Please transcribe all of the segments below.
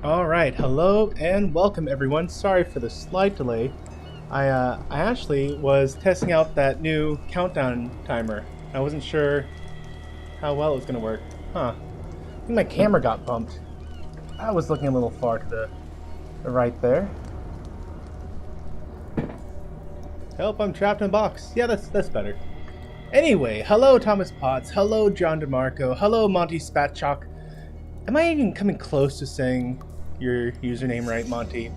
Alright, hello and welcome everyone. Sorry for the slight delay. I actually was testing out that new countdown timer. I wasn't sure how well it was going to work. I think my camera got bumped. I was looking a little far to the right there. Help, I'm trapped in a box. Yeah, that's better. Anyway, hello Thomas Potts, hello John DeMarco, hello Monty Spatchok. Am I even coming close to saying your username right, Monty?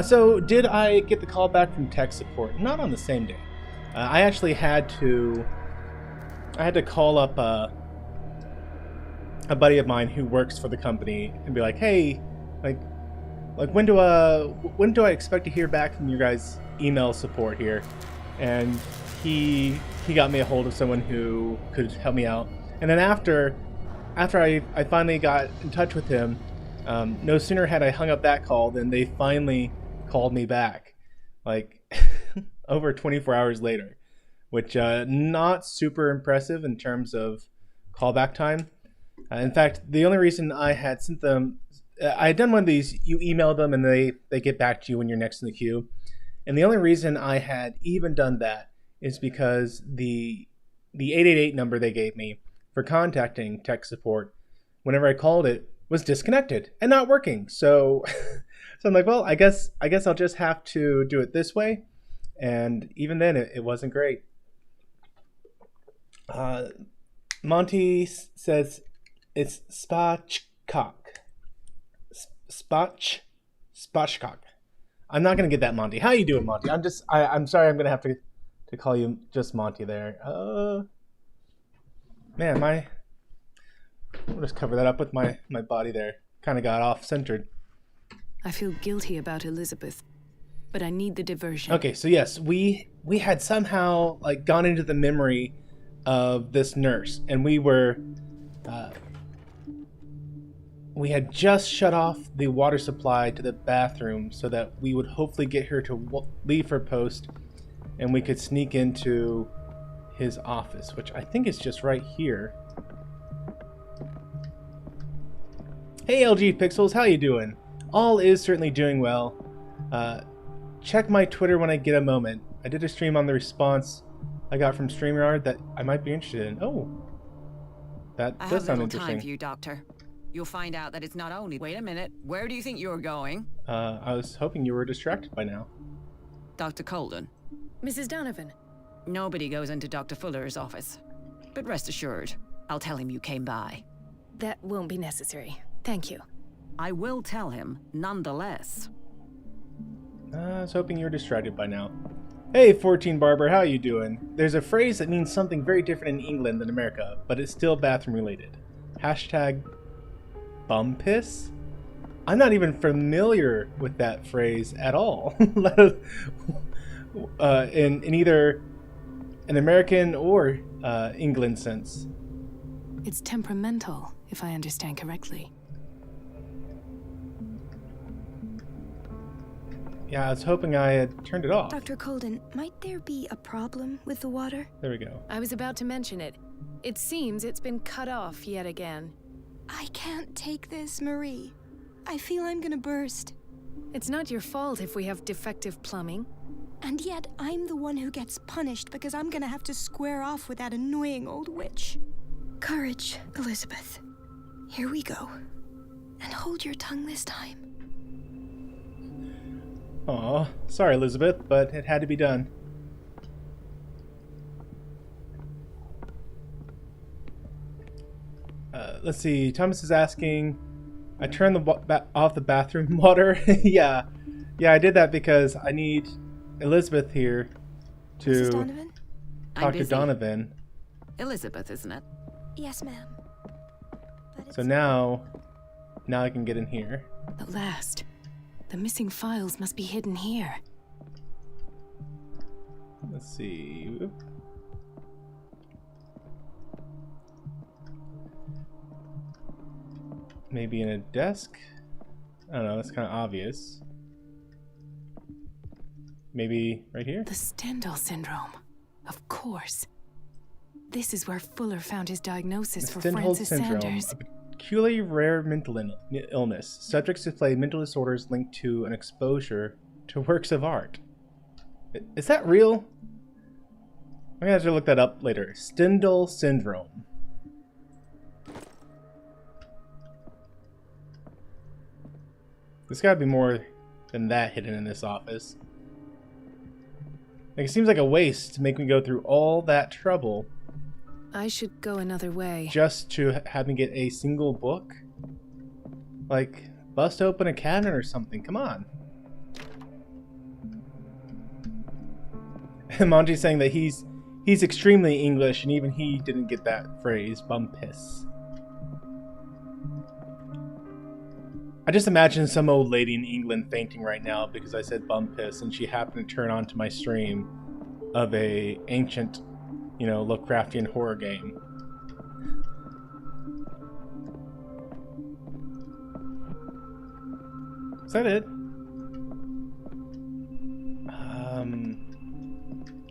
So did I get the call back from tech support? Not on the same day. I actually had to call up a buddy of mine who works for the company and be like, hey, like when do I expect to hear back from your guys' email support here? And he got me a hold of someone who could help me out. And then after I finally got in touch with him, no sooner had I hung up that call than they finally called me back, like over 24 hours later, which not super impressive in terms of callback time. In fact, the only reason I had sent them, I had done one of these, you email them and they get back to you when you're next in the queue. And the only reason I had even done that is because the 888 number they gave me for contacting tech support, whenever I called it, was disconnected and not working. So I'm like, well, I guess I'll just have to do it this way. And even then, it wasn't great. Monty says it's spatchcock. Spatchcock. I'm not gonna get that, Monty. How you doing, Monty? I'm sorry. I'm gonna have to call you just Monty there. Man, I'll just cover that up with my body there. Kind of got off centered. I feel guilty about Elizabeth, but I need the diversion. Okay, so yes, we had somehow like gone into the memory of this nurse, and we had just shut off the water supply to the bathroom so that we would hopefully get her to leave her post and we could sneak into his office, which I think is just right here. Hey LG Pixels, how you doing? All is certainly doing well. Check my Twitter when I get a moment. I did a stream on the response I got from StreamYard that I might be interested in. Oh, that does sound interesting. I have little time for you, Doctor. You'll find out that it's not only... Wait a minute. Where do you think you're going? I was hoping you were distracted by now. Dr. Colden. Mrs. Donovan. Nobody goes into Dr. Fuller's office. But rest assured, I'll tell him you came by. That won't be necessary. Thank you. I will tell him, nonetheless. I was hoping you were distracted by now. Hey, 14 Barber, how you doing? There's a phrase that means something very different in England than America, but it's still bathroom related. Hashtag bum piss? I'm not even familiar with that phrase at all. In either an American or England sense. It's temperamental, if I understand correctly. Yeah, I was hoping I had turned it off. Dr. Colden, might there be a problem with the water? There we go. I was about to mention it. It seems it's been cut off yet again. I can't take this, Marie. I feel I'm gonna burst. It's not your fault if we have defective plumbing. And yet, I'm the one who gets punished because I'm gonna have to square off with that annoying old witch. Courage, Elizabeth. Here we go. And hold your tongue this time. Aw, sorry Elizabeth, but it had to be done. Let's see, Thomas is asking, I turned off the bathroom water. Yeah, I did that because I need Elizabeth here to Mrs. Donovan? talk to Donovan. Elizabeth, isn't it? Yes, ma'am. So now I can get in here. At last. The missing files must be hidden here. Let's see. Maybe in a desk? I don't know, that's kind of obvious. Maybe right here? The Stendhal syndrome. Of course. This is where Fuller found his diagnosis for Stendhal Francis syndrome, Sanders. a peculiarly rare mental illness. Subjects display mental disorders linked to an exposure to works of art. Is that real? I'm gonna have to look that up later. Stendhal syndrome. There's gotta be more than that hidden in this office. Like, it seems like a waste to make me go through all that trouble I should go another way. just to have me get a single book. Like, bust open a cabinet or something. Come on. And Monty's saying that he's extremely English, and even he didn't get that phrase, bum piss. I just imagine some old lady in England fainting right now because I said bum piss, and she happened to turn on to my stream of a ancient, Lovecraftian horror game. Is that it?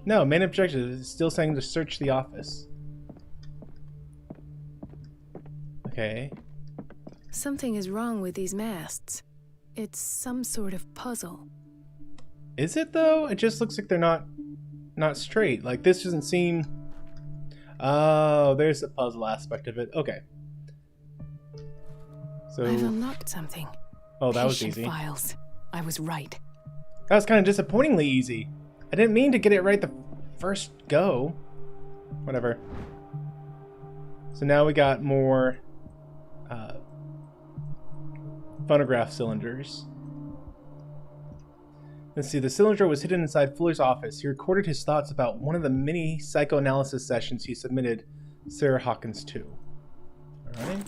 No, main objective is still saying to search the office. Okay. Something is wrong with these masts. It's some sort of puzzle. Is it though? It just looks like they're not straight. Like, this doesn't seem... Oh, there's the puzzle aspect of it. Okay. So... I've unlocked something. Oh, that was Patient easy. Files. I was right. That was kind of disappointingly easy. I didn't mean to get it right the first go. Whatever. So now we got more phonograph cylinders. Let's see, the cylinder was hidden inside Fuller's office. He recorded his thoughts about one of the many psychoanalysis sessions he submitted Sarah Hawkins to. Alright.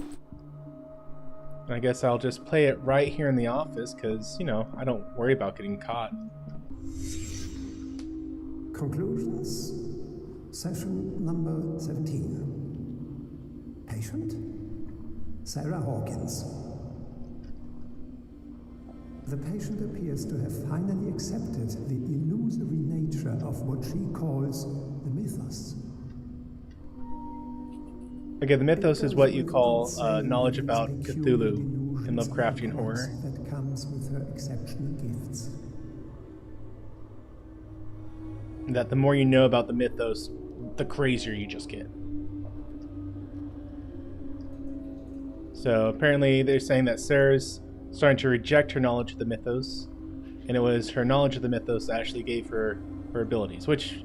I guess I'll just play it right here in the office because, I don't worry about getting caught. Conclusions. Session number 17. Patient? Sarah Hawkins. The patient appears to have finally accepted the illusory nature of what she calls the mythos. Okay, the mythos is what you call knowledge about Cthulhu in Lovecraftian horror. That comes with her exceptional gifts. That the more you know about the mythos, the crazier you just get. So apparently they're saying that Sarah's starting to reject her knowledge of the mythos, and it was her knowledge of the mythos that actually gave her her abilities, which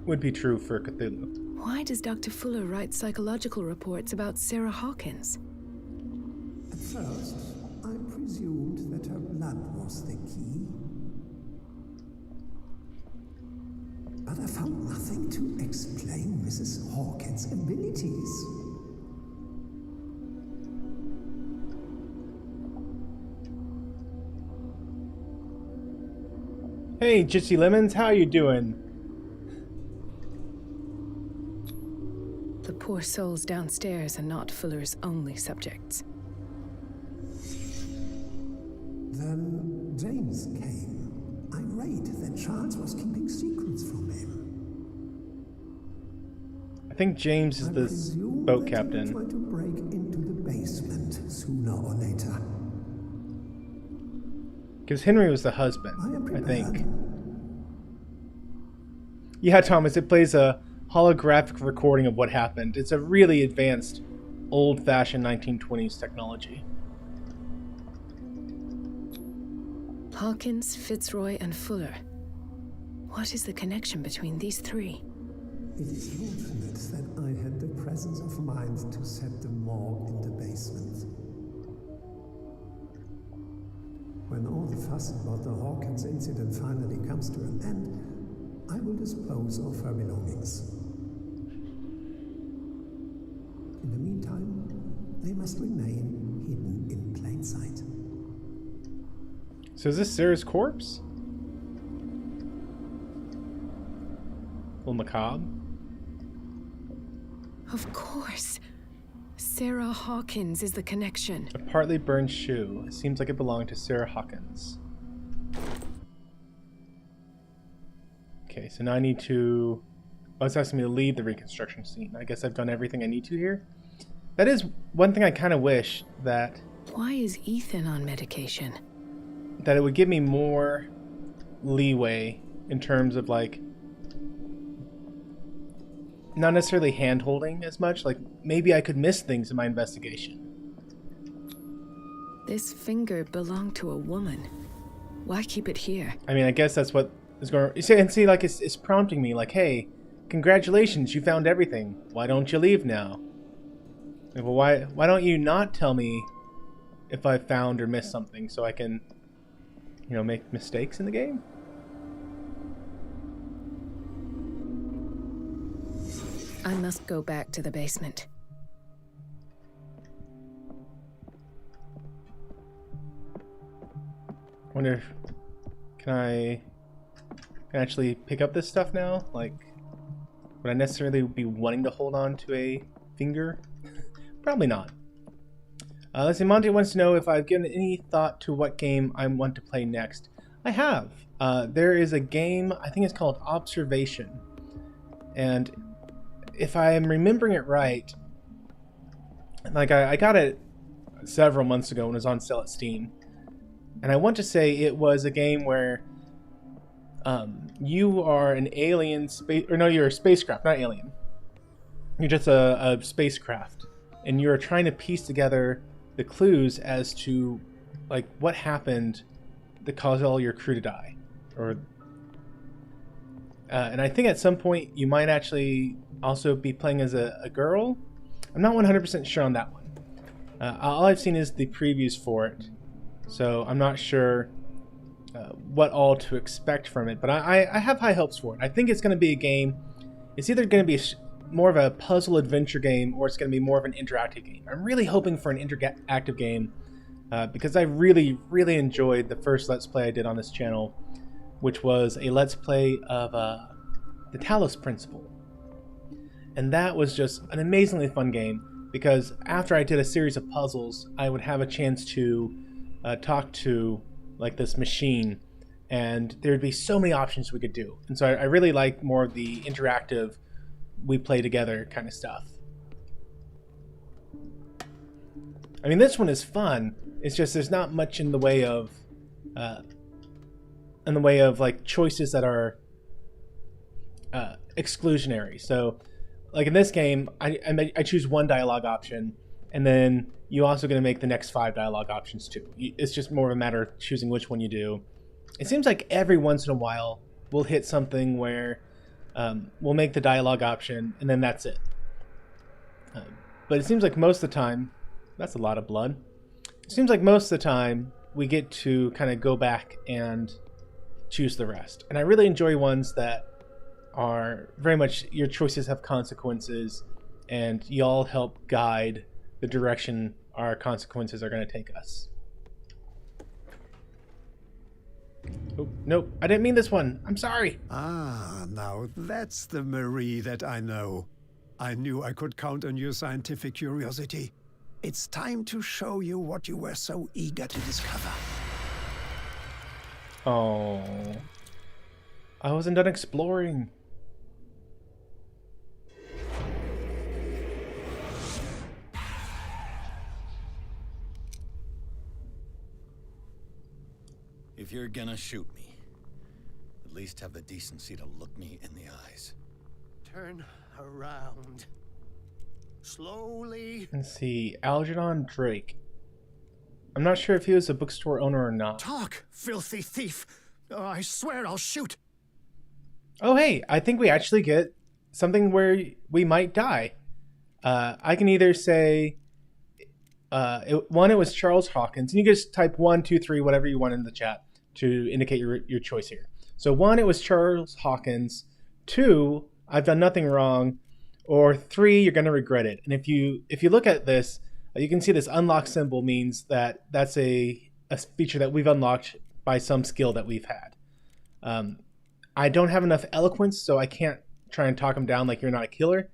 would be true for Cthulhu. Why does Dr. Fuller write psychological reports about Sarah Hawkins? At first, I presumed that her blood was the key. But I found nothing to explain Mrs. Hawkins' abilities. Hey, Jitsi Lemons, how you doing? The poor souls downstairs are not Fuller's only subjects. Then James came, irate that Charles was keeping secrets from him. I think James is the boat captain. Try to break into the basement sooner or later. Because Henry was the husband, I am I prepared. think. Yeah, Thomas, it plays a holographic recording of what happened. It's a really advanced, old-fashioned 1920s technology. Hawkins, Fitzroy, and Fuller. What is the connection between these three? It is fortunate that I had the presence of mind to set the morgue in the basement. When all the fuss about the Hawkins incident finally comes to an end, I will dispose of her belongings. In the meantime, they must remain hidden in plain sight. So is this Sarah's corpse? A little macabre. Of course. Sarah Hawkins is the connection. A partly burned shoe. It seems like it belonged to Sarah Hawkins. Okay, so now I need to... Oh, it's asking me to leave the reconstruction scene. I guess I've done everything I need to here. That is one thing I kind of wish that Why is Ethan on medication? it would give me more leeway in terms of like not necessarily hand-holding as much. Like maybe I could miss things in my investigation. This finger belonged to a woman. Why keep it here? I mean, I guess that's what is going to... And see, like, it's prompting me, like, hey, congratulations, you found everything. Why don't you leave now? Like, well, why don't you not tell me if I found or missed something so I can, you know, make mistakes in the game? I must go back to the basement. Wonder if... Can I actually pick up this stuff now? Like, would I necessarily be wanting to hold on to a finger? Probably not. Let's see, Monty wants to know if I've given any thought to what game I want to play next. I have. There is a game, I think it's called Observation. And if I am remembering it right, like I got it several months ago when it was on sale at Steam. And I want to say it was a game where you are an alien space, or no, you're a spacecraft, not alien. You're just a spacecraft, and you're trying to piece together the clues as to like what happened that caused all your crew to die, or and I think at some point you might actually also be playing as a girl. I'm not 100% sure on that one. All I've seen is the previews for it, so I'm not sure what all to expect from it, but I have high hopes for it. I think it's going to be a game. It's either going to be more of a puzzle adventure game, or it's going to be more of an interactive game. I'm really hoping for an interactive game because I really enjoyed the first Let's Play I did on this channel, which was a Let's Play of the Talos Principle. And that was just an amazingly fun game, because after I did a series of puzzles, I would have a chance to talk to like this machine, and there'd be so many options we could do. And so I really like more of the interactive, we play together kind of stuff. I mean, this one is fun. It's just there's not much in the way of like choices that are exclusionary. So like in this game, I choose one dialogue option, and then you're also going to make the next 5 dialogue options too. It's just more of a matter of choosing which one you do. It seems like every once in a while we'll hit something where we'll make the dialogue option and then that's it. But it seems like most of the time, that's a lot of blood. It seems like most of the time we get to kind of go back and choose the rest. And I really enjoy ones that are very much your choices have consequences, and you all help guide the direction our consequences are going to take us. Oh, nope, I didn't mean this one. I'm sorry. Ah, now that's the Marie that I know. I knew I could count on your scientific curiosity. It's time to show you what you were so eager to discover. Oh, I wasn't done exploring. If you're gonna shoot me, at least have the decency to look me in the eyes. Turn around. Slowly. Let's see, Algernon Drake. I'm not sure if he was a bookstore owner or not. Talk, filthy thief. Oh, I swear I'll shoot. Oh, hey, I think we actually get something where we might die. I can either say, it was Charles Hawkins, and you can just type 1, 2, 3, whatever you want in the chat to indicate your choice here. So 1, it was Charles Hawkins. 2, I've done nothing wrong. Or 3, you're going to regret it. And if you look at this, you can see this unlock symbol means that that's a feature that we've unlocked by some skill that we've had. I don't have enough eloquence, so I can't try and talk him down like you're not a killer.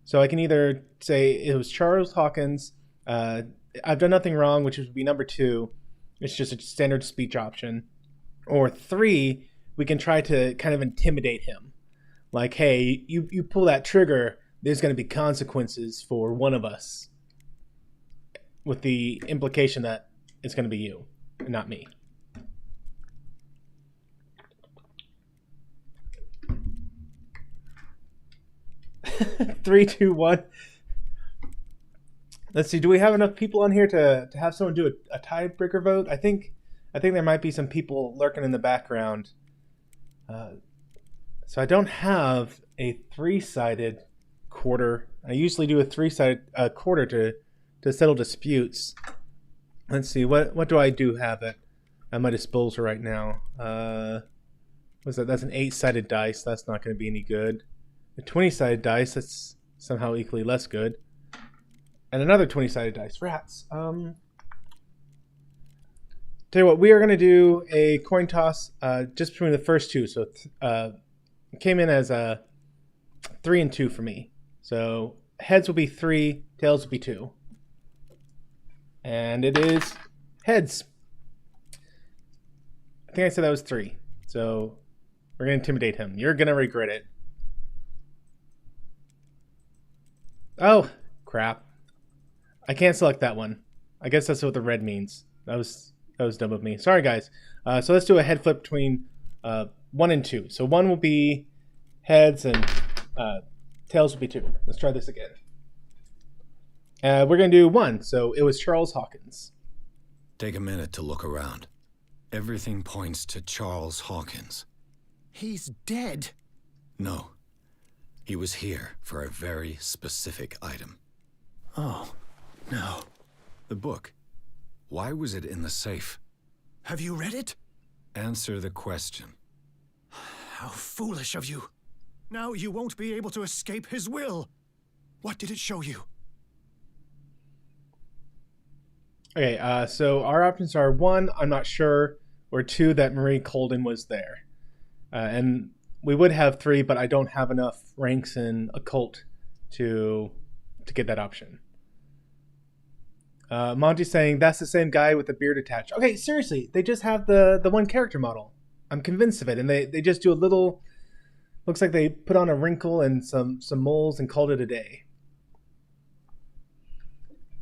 So I can either say it was Charles Hawkins, I've done nothing wrong, which would be number 2. It's just a standard speech option. Or 3, we can try to kind of intimidate him. Like, hey, you pull that trigger, there's going to be consequences for one of us. with the implication that it's going to be you and not me. Three, two, one. Let's see. Do we have enough people on here to have someone do a tiebreaker vote? I think there might be some people lurking in the background. So I don't have a 3-sided quarter. I usually do a 3-sided quarter to settle disputes. Let's see. What do I do have at my disposal right now? What's that? That's an 8-sided dice. That's not going to be any good. A 20-sided dice. That's somehow equally less good. And another 20-sided dice. Rats. Tell you what, we are going to do a coin toss just between the first two. So it came in as a 3 and 2 for me. So heads will be 3, tails will be 2. And it is heads. I think I said that was 3. So we're going to intimidate him. You're going to regret it. Oh, crap. I can't select that one. I guess that's what the red means. That was dumb of me. Sorry, guys. So let's do a head flip between 1 and 2. So 1 will be heads and tails will be 2. Let's try this again. We're going to do 1. So it was Charles Hawkins. Take a minute to look around. Everything points to Charles Hawkins. He's dead. No. He was here for a very specific item. Oh, no. The book. Why was it in the safe? Have you read it? Answer the question. How foolish of you. Now you won't be able to escape his will. What did it show you? Okay, so our options are 1, I'm not sure, or 2, that Marie Colden was there. And we would have 3, but I don't have enough ranks in occult to get that option. Monty's saying that's the same guy with the beard attached. Okay, seriously, they just have the one character model. I'm convinced of it, and they just do a little. Looks like they put on a wrinkle and some moles and called it a day.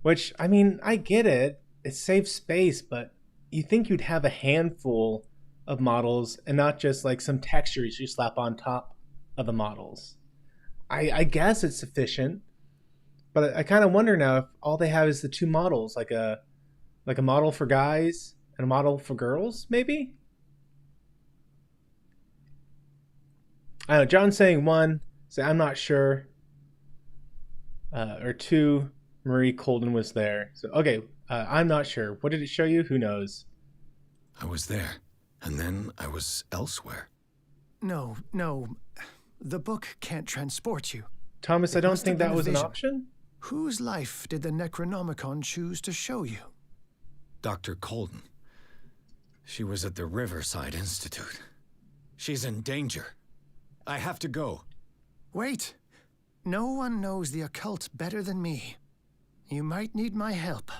Which, I mean, I get it. It saves space, but you think you'd have a handful of models and not just like some textures you slap on top of the models. I guess it's sufficient, but I kind of wonder now if all they have is the 2 models, like a model for guys and a model for girls, maybe? I don't know. John's saying 1, so I'm not sure. Or 2, Marie Colden was there. So, okay, I'm not sure. What did it show you? Who knows? I was there, and then I was elsewhere. No. The book can't transport you. Thomas, I don't think that was an option. Whose life did the Necronomicon choose to show you? Dr. Colden. She was at the Riverside Institute. She's in danger. I have to go. Wait. No one knows the occult better than me. You might need my help.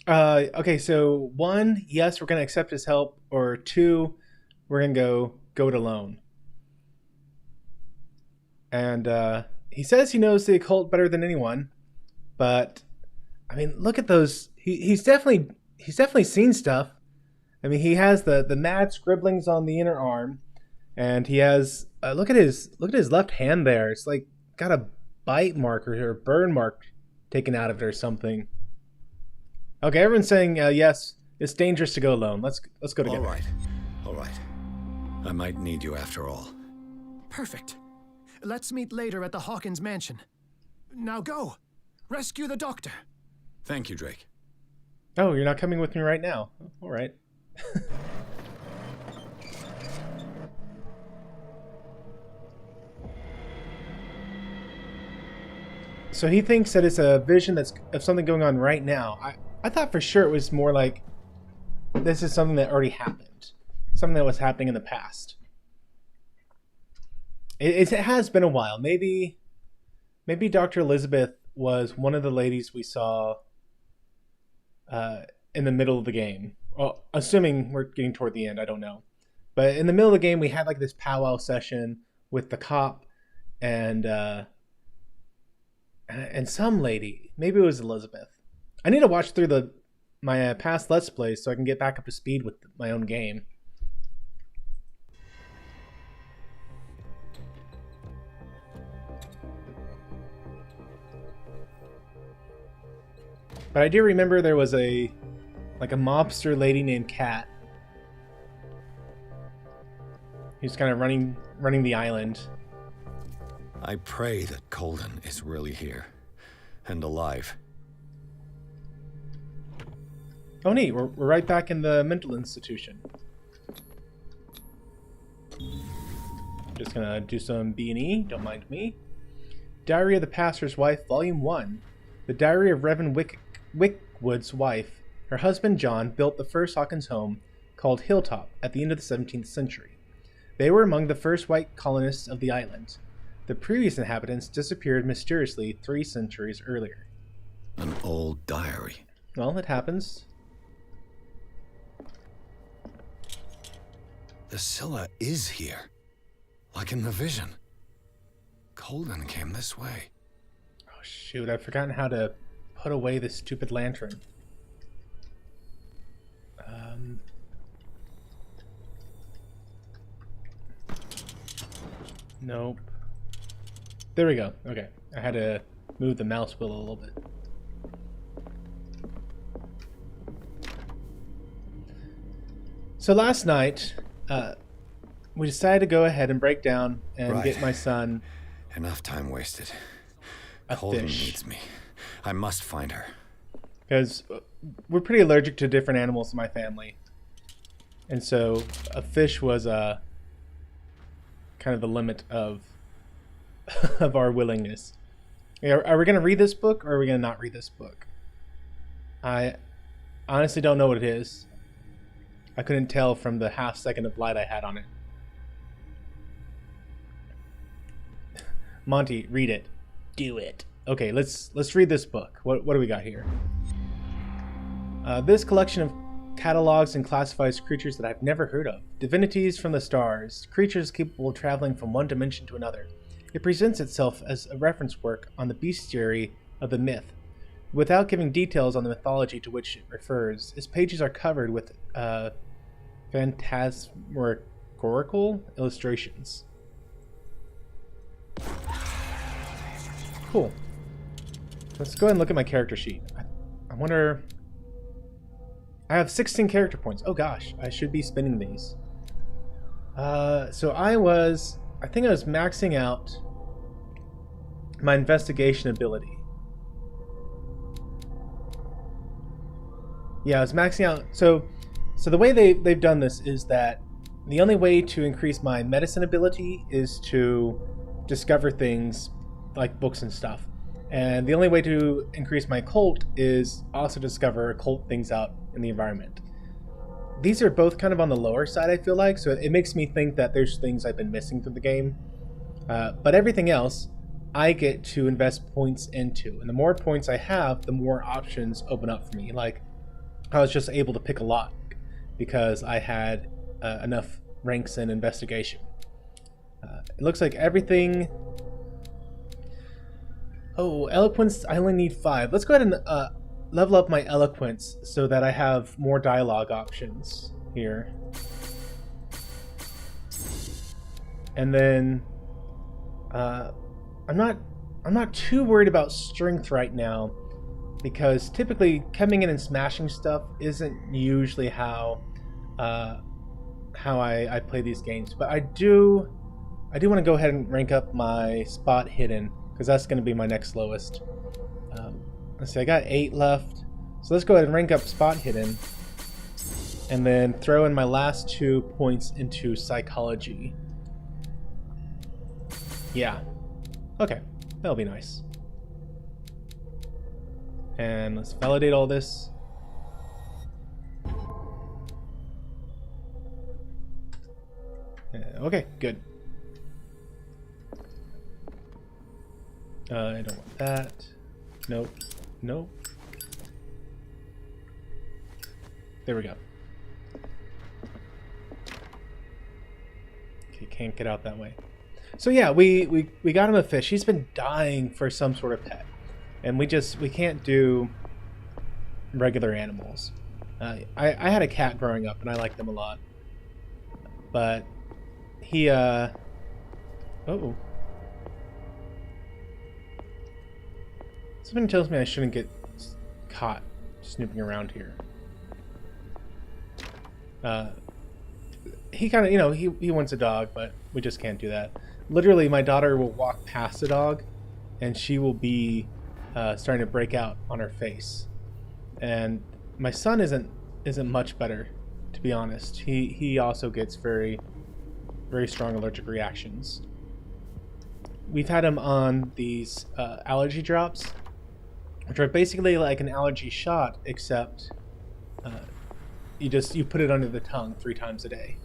Okay, so 1, yes, we're going to accept his help, or 2, we're going to go it alone. And he says he knows the occult better than anyone, but I mean, look at those. He's definitely seen stuff. I mean, he has the mad scribblings on the inner arm, and he has look at his left hand there. It's like got a bite mark or a burn mark taken out of it or something. Okay, everyone's saying yes. It's dangerous to go alone. Let's go together. All right. I might need you after all. Perfect. Let's meet later at the Hawkins mansion. Now go. Rescue the doctor. Thank you, Drake. Oh, you're not coming with me right now. All right. So he thinks that it's a vision that's of something going on right now. I thought for sure it was more like this is something that already happened. Something that was happening in the past. It has been a while. Maybe Dr. Elizabeth was one of the ladies we saw in the middle of the game. Well, assuming we're getting toward the end, I don't know. But in the middle of the game, we had like this powwow session with the cop and and some lady. Maybe it was Elizabeth. I need to watch through my past Let's Plays so I can get back up to speed with my own game. But I do remember there was a mobster lady named Kat. Who's kind of running the island. I pray that Colden is really here and alive. Oh neat, we're right back in the mental institution. Just gonna do some B&E, don't mind me. Diary of the Pastor's Wife, Volume 1. The Diary of Reverend Wickwood's wife. Her husband John built the first Hawkins home, called Hilltop, at the end of the 17th century. They were among the first white colonists of the island. The previous inhabitants disappeared mysteriously 3 centuries earlier. An old diary. Well, it happens. The Scylla is here. Like in the vision. Colden came this way. Oh shoot, I've forgotten how to put away this stupid lantern. Nope. There we go. Okay. I had to move the mouse wheel a little bit. So last night, we decided to go ahead and break down and get my son Enough time wasted. a Colden fish. needs me. I must find her. Because we're pretty allergic to different animals in my family. And so a fish was kind of the limit of of our willingness. Are we going to read this book or are we going to not read this book? I honestly don't know what it is. I couldn't tell from the half second of light I had on it. Monty, read it. Do it. Okay, let's read this book. What do we got here? This collection of catalogs and classifies creatures that I've never heard of. Divinities from the stars. Creatures capable of traveling from one dimension to another. It presents itself as a reference work on the bestiary of the myth. Without giving details on the mythology to which it refers, its pages are covered with phantasmagorical illustrations. Cool. Let's go ahead and look at my character sheet. I wonder... I have 16 character points. Oh gosh, I should be spending these. So I think I was maxing out my investigation ability. Yeah, I was maxing out. So the way they've done this is that the only way to increase my medicine ability is to discover things like books and stuff. And the only way to increase my occult is also discover occult things out in the environment. These are both kind of on the lower side, I feel like, so it makes me think that there's things I've been missing through the game. But everything else, I get to invest points into. And the more points I have, the more options open up for me. Like, I was just able to pick a lot because I had enough ranks in investigation. It looks like everything... Oh, eloquence, I only need 5. Let's go ahead and level up my eloquence so that I have more dialogue options here. And then I'm not too worried about strength right now because typically coming in and smashing stuff isn't usually how I play these games. But I do want to go ahead and rank up my spot hidden, because that's going to be my next lowest. Let's see, I got 8 left. So let's go ahead and rank up spot hidden. And then throw in my last 2 points into psychology. Yeah. Okay, that'll be nice. And let's validate all this. Okay, good. I don't want that. Nope. Nope. There we go. Okay, can't get out that way. So yeah, we got him a fish. He's been dying for some sort of pet. and we can't do regular animals. I had a cat growing up, and I liked them a lot, but he oh, something tells me I shouldn't get caught snooping around here. He kind of, you know, he wants a dog, but we just can't do that. Literally, my daughter will walk past a dog, and she will be starting to break out on her face. And my son isn't much better, to be honest. He also gets very, very strong allergic reactions. We've had him on these allergy drops, which are basically like an allergy shot, except you put it under the tongue 3 times a day,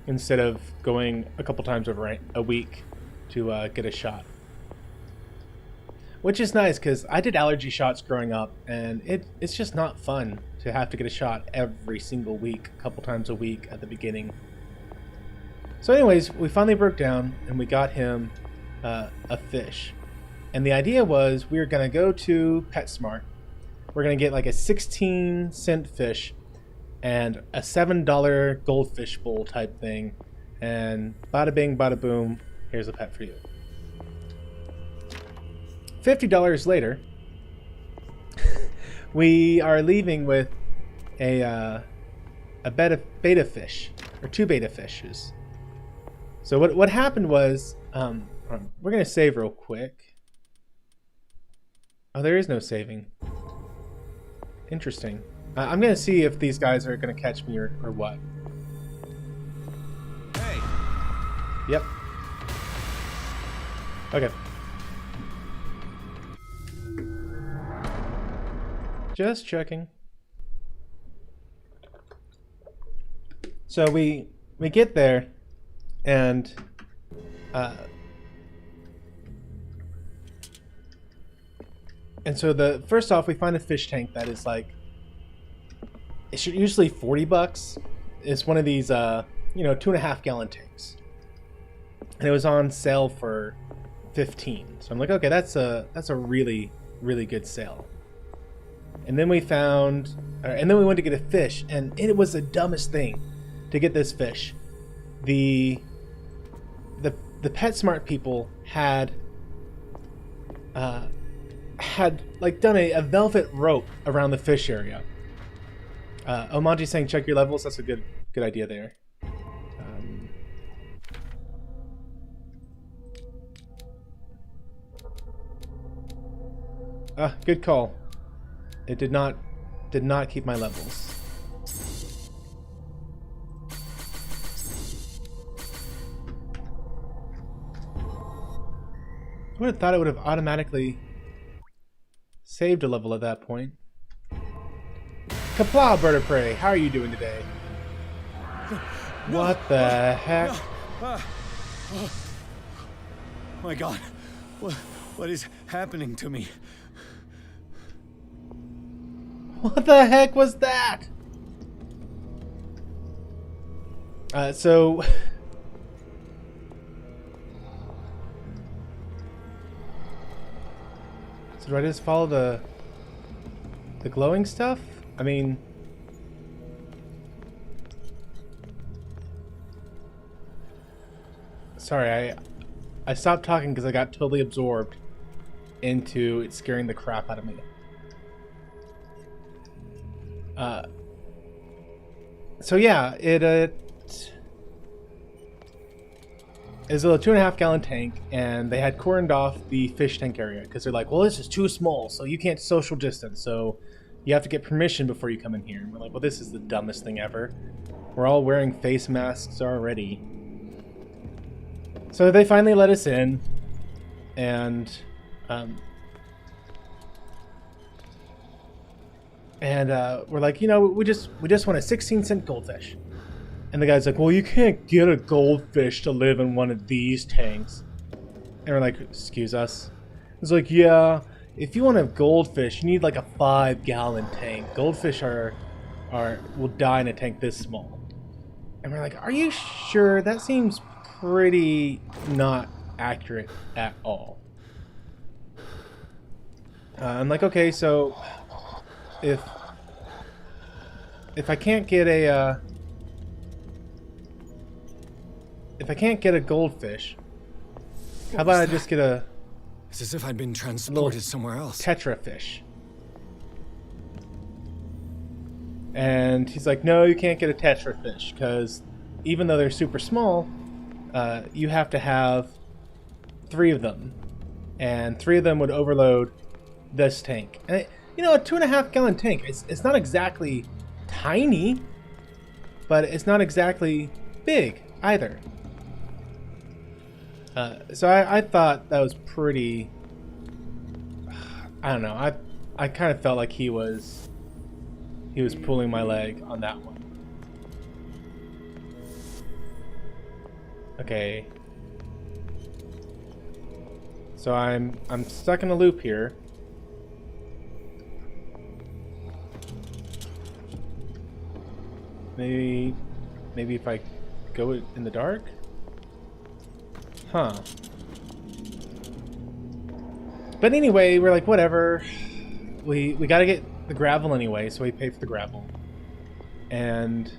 instead of going a couple times over a week to get a shot. Which is nice, because I did allergy shots growing up, and it's just not fun to have to get a shot every single week, a couple times a week at the beginning. So anyways, we finally broke down, and we got him a fish. And the idea was we were going to go to PetSmart. We're going to get like a 16-cent fish and a $7 goldfish bowl type thing. And bada bing, bada boom, here's a pet for you. $50 later, we are leaving with a beta fish, or 2 beta fishes. So what happened was, we're going to save real quick. Oh, there is no saving. Interesting. I'm going to see if these guys are going to catch me or what. Hey. Yep. Okay. Just checking. So we get there, and so first off we find a fish tank that is like, it's usually $40. It's one of these 2.5 gallon tanks, and it was on sale for $15. So I'm like, okay, that's a really, really good sale. And then we went to get a fish, and it was the dumbest thing to get this fish. The PetSmart people had like done a velvet rope around the fish area. Omanji's saying check your levels. That's a good idea there. Good call. It did not keep my levels. I would have thought it would have automatically saved a level at that point. Kapla, bird of prey, how are you doing today? What the heck? My God, what is happening to me? What the heck was that? So do I just follow the glowing stuff? I mean, sorry, I stopped talking because I got totally absorbed into it scaring the crap out of me. So yeah, it is a 2.5 gallon tank, and they had cordoned off the fish tank area because they're like, well, this is too small, so you can't social distance, so you have to get permission before you come in here. And we're like, well, this is the dumbest thing ever. We're all wearing face masks already. So they finally let us in, and we're like, we just want a 16-cent goldfish. And the guy's like, well, you can't get a goldfish to live in one of these tanks. And we're like, excuse us? It's like, yeah, if you want a goldfish, you need like a 5-gallon tank. Goldfish will die in a tank this small. And we're like, are you sure? That seems pretty not accurate at all. I'm like, okay, so if I can't get a goldfish, how about I just get a It's as if I'd been transported somewhere else. tetra fish? And he's like, no, you can't get a tetra fish because even though they're super small, you have to have 3 of them, and 3 of them would overload this tank. And you know, a 2.5 gallon tank, it's not exactly tiny, but it's not exactly big either. So I thought that was pretty, I don't know, I kind of felt like he was pulling my leg on that one. Okay. So I'm stuck in a loop here. Maybe if I go in the dark? Huh. But anyway, we're like, whatever. We gotta get the gravel anyway, so we pay for the gravel. And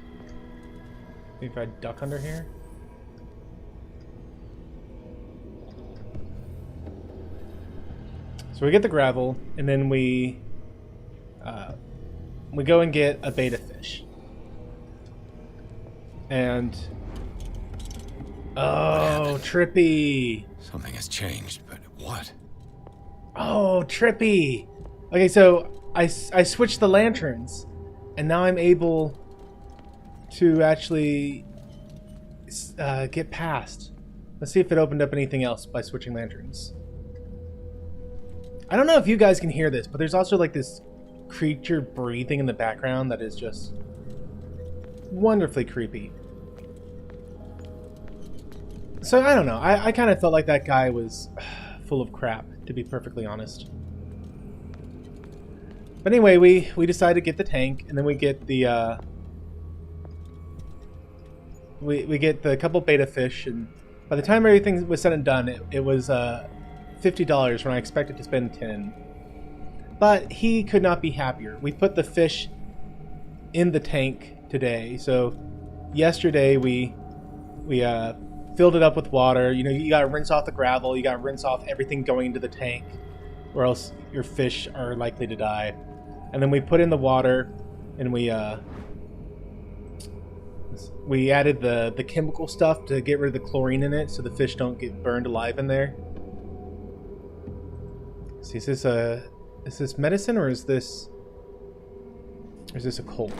maybe if I duck under here? So we get the gravel, and then we go and get a beta fish. And oh, trippy. Something has changed, but what? Oh, trippy. Okay, so I switched the lanterns, and now I'm able to actually get past. Let's see if it opened up anything else by switching lanterns. I don't know if you guys can hear this, but there's also like this creature breathing in the background that is just wonderfully creepy. So I don't know. I kind of felt like that guy was full of crap, to be perfectly honest. But anyway, we decided to get the tank, and then we get the we get the couple beta fish, and by the time everything was said and done, it was $50 when I expected to spend $10. But he could not be happier. We put the fish in the tank today. So yesterday we filled it up with water. You know, you gotta rinse off the gravel, you gotta rinse off everything going into the tank, or else your fish are likely to die. And then we put in the water, and we added the chemical stuff to get rid of the chlorine in it, so the fish don't get burned alive in there. See, is this medicine, or is this a cult?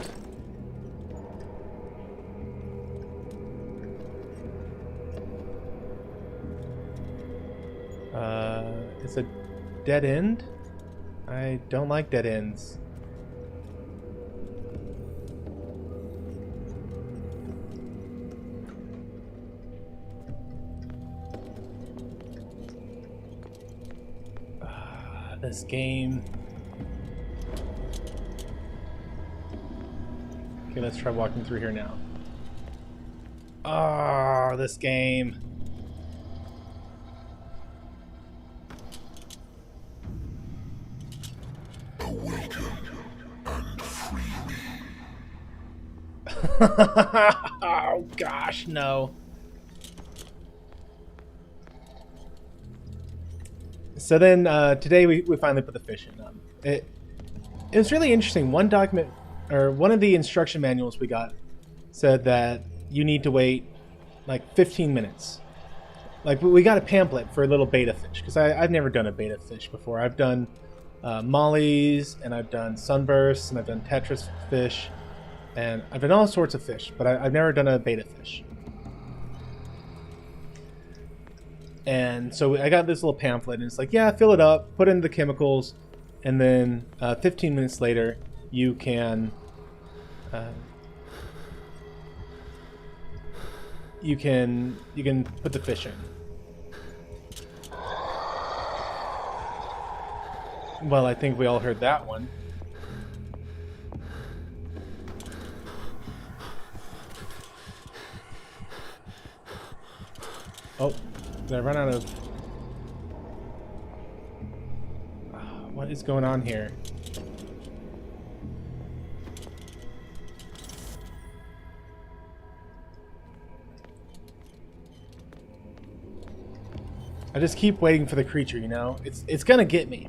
It's a dead end? I don't like dead ends. This game. Okay, let's try walking through here now. Ah, this game. Awaken and free me. Oh gosh, no. So then today we finally put the fish in. It was really interesting. One document, or one of the instruction manuals we got, said that you need to wait like 15 minutes. Like, we got a pamphlet for a little beta fish, because I've never done a beta fish before. I've done mollies, and I've done sunbursts, and I've done tetris fish, and I've done all sorts of fish, but I've never done a beta fish. And so I got this little pamphlet, and it's like, yeah, fill it up, put in the chemicals, and then 15 minutes later, you can put the fish in. Well, I think we all heard that one. Oh, Did I run out of... what is going on here? I just keep waiting for the creature, you know? It's gonna get me.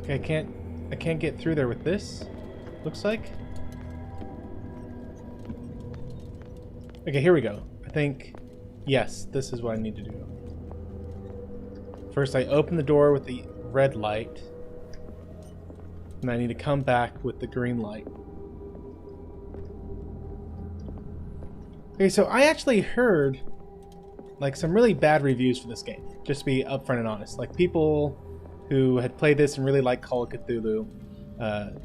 Okay, I can't get through there with this. Looks like. Okay, here we go. I think, yes, this is what I need to do. First, I open the door with the red light, and I need to come back with the green light. Okay, so I actually heard like some really bad reviews for this game, just to be upfront and honest. Like, people who had played this and really liked Call of Cthulhu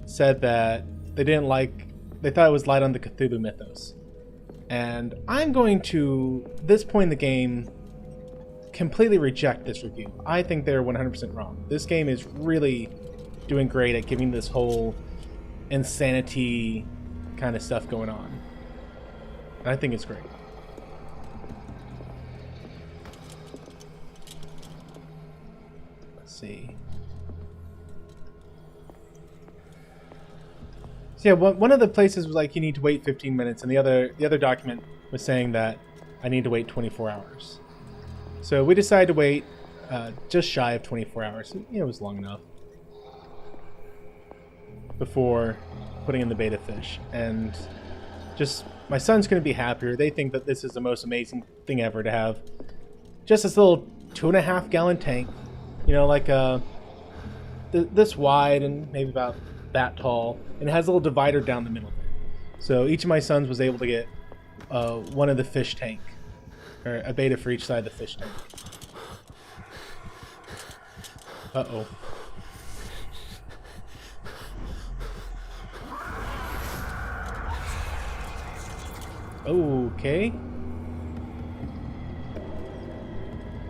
said that they thought it was light on the Cthulhu mythos. And I'm going to, this point in the game, completely reject this review. I think they're 100% wrong. This game is really doing great at giving this whole insanity kind of stuff going on. And I think it's great. Let's see. So yeah, one of the places was like you need to wait 15 minutes, and the other document was saying that I need to wait 24 hours. So we decided to wait just shy of 24 hours. It was long enough before putting in the beta fish, and just my son's going to be happier. They think that this is the most amazing thing ever to have just this little 2.5 gallon tank, like this wide and maybe about that tall, and it has a little divider down the middle. So each of my sons was able to get one of the fish tank, or a beta for each side of the fish tank. Uh-oh. Okay.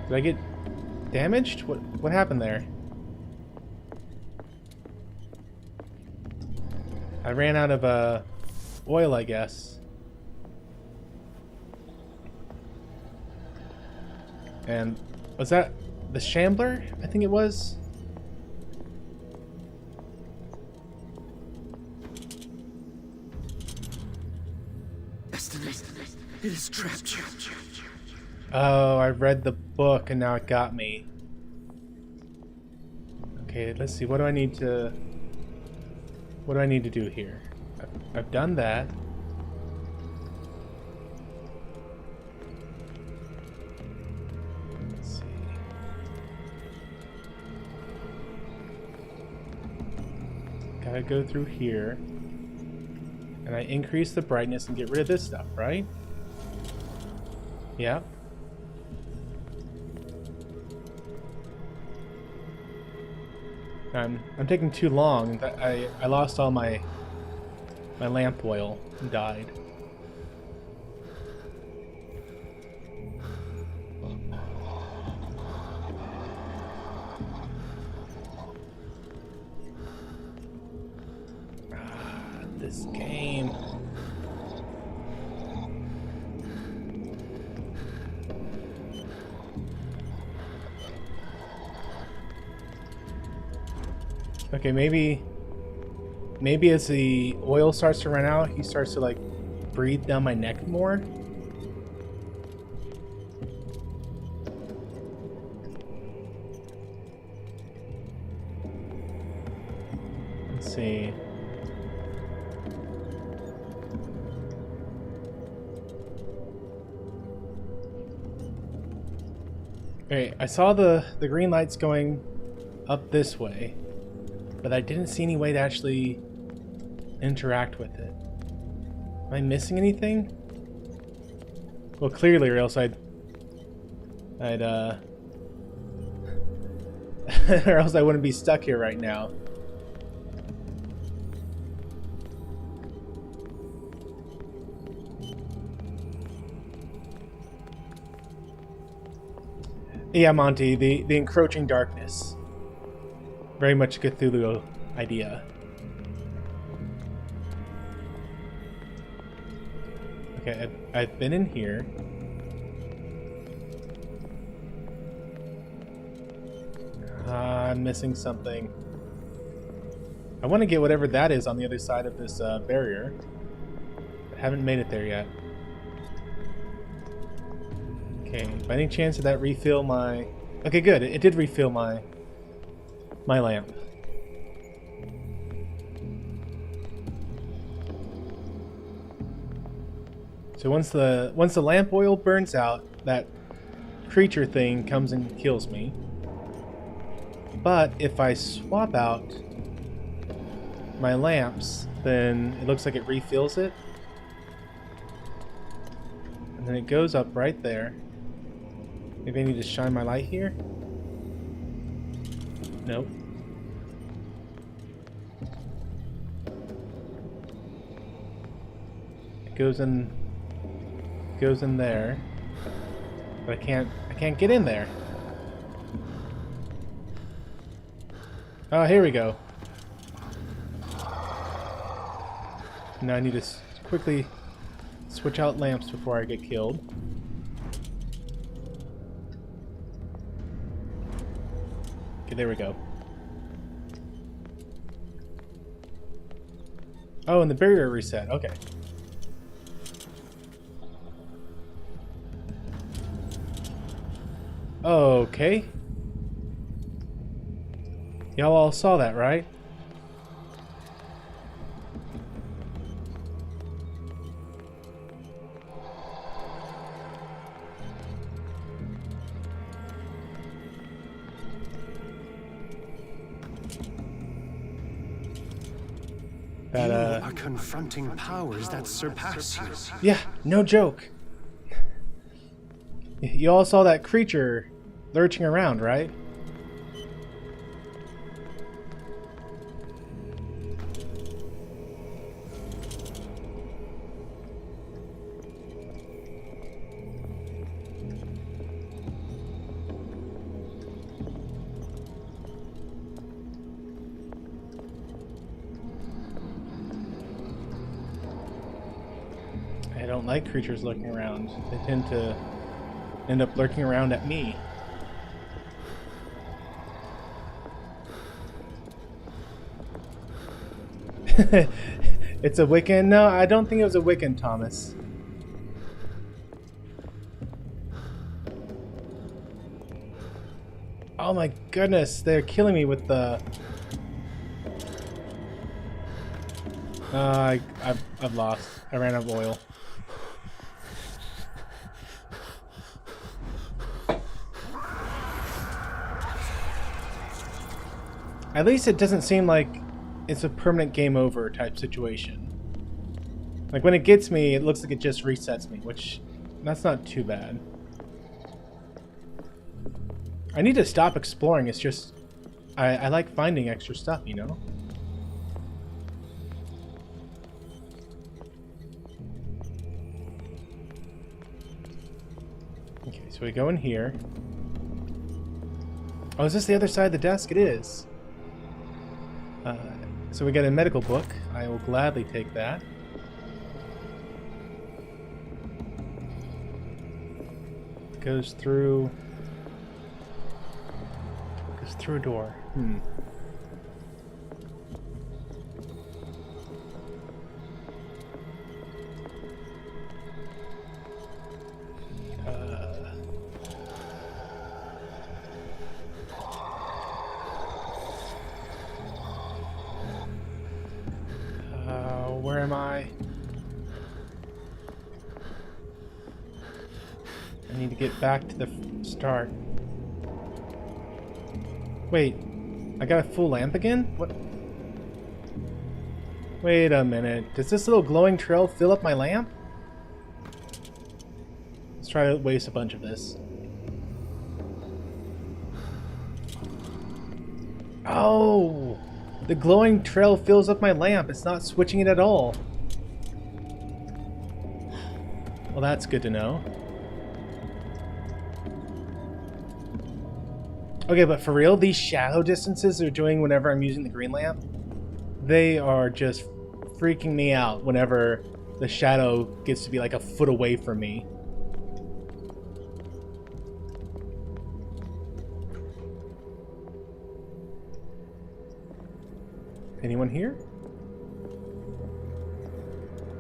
Did I get damaged? What happened there? I ran out of oil, I guess. And was that the Shambler? I think it was. It has trapped you. Oh, I read the book and now it got me. Okay, let's see. What do I need to do here? I've done that. Let's see. Gotta go through here. And I increase the brightness and get rid of this stuff, right? Yeah. I'm taking too long. I lost all my lamp oil and died. This game. Okay, maybe as the oil starts to run out, he starts to like breathe down my neck more. Let's see. Okay, I saw the green lights going up this way, but I didn't see any way to actually interact with it. Am I missing anything? Well, clearly, or else I'd or else I wouldn't be stuck here right now. Yeah, Monty, the encroaching darkness. Very much a Cthulhu idea. Okay, I've been in here. I'm missing something. I want to get whatever that is on the other side of this barrier. I haven't made it there yet. Okay, by any chance did that refill my... Okay, good. It did refill my lamp. So once the lamp oil burns out, that creature thing comes and kills me. But if I swap out my lamps, then it looks like it refills it. And then it goes up right there. Maybe I need to shine my light here? Nope. It goes in there. But I can't get in there. Oh, here we go. Now I need to quickly switch out lamps before I get killed. Okay, there we go. Oh, and the barrier reset. Okay. Okay. Y'all all saw that, right? You are confronting powers that surpass you. Yeah, no joke. You all saw that creature lurching around, right? I don't like creatures lurking around. They tend to end up lurking around at me. It's a Wiccan? No, I don't think it was a Wiccan, Thomas. Oh my goodness, they're killing me with the... I've lost. I ran out of oil. At least it doesn't seem like it's a permanent game over type situation. Like when it gets me, it looks like it just resets me, which that's not too bad. I need to stop exploring. It's just I like finding extra stuff, you know? Okay, so we go in here. Oh, is this the other side of the desk? It is. So we got a medical book. I will gladly take that. Goes through a door. Where am I? I need to get back to the start. Wait, I got a full lamp again? What? Wait a minute. Does this little glowing trail fill up my lamp? Let's try to waste a bunch of this. Oh! The glowing trail fills up my lamp. It's not switching it at all. Well, that's good to know. Okay, but for real, these shadow distances they're doing whenever I'm using the green lamp, they are just freaking me out whenever the shadow gets to be like a foot away from me. Anyone here?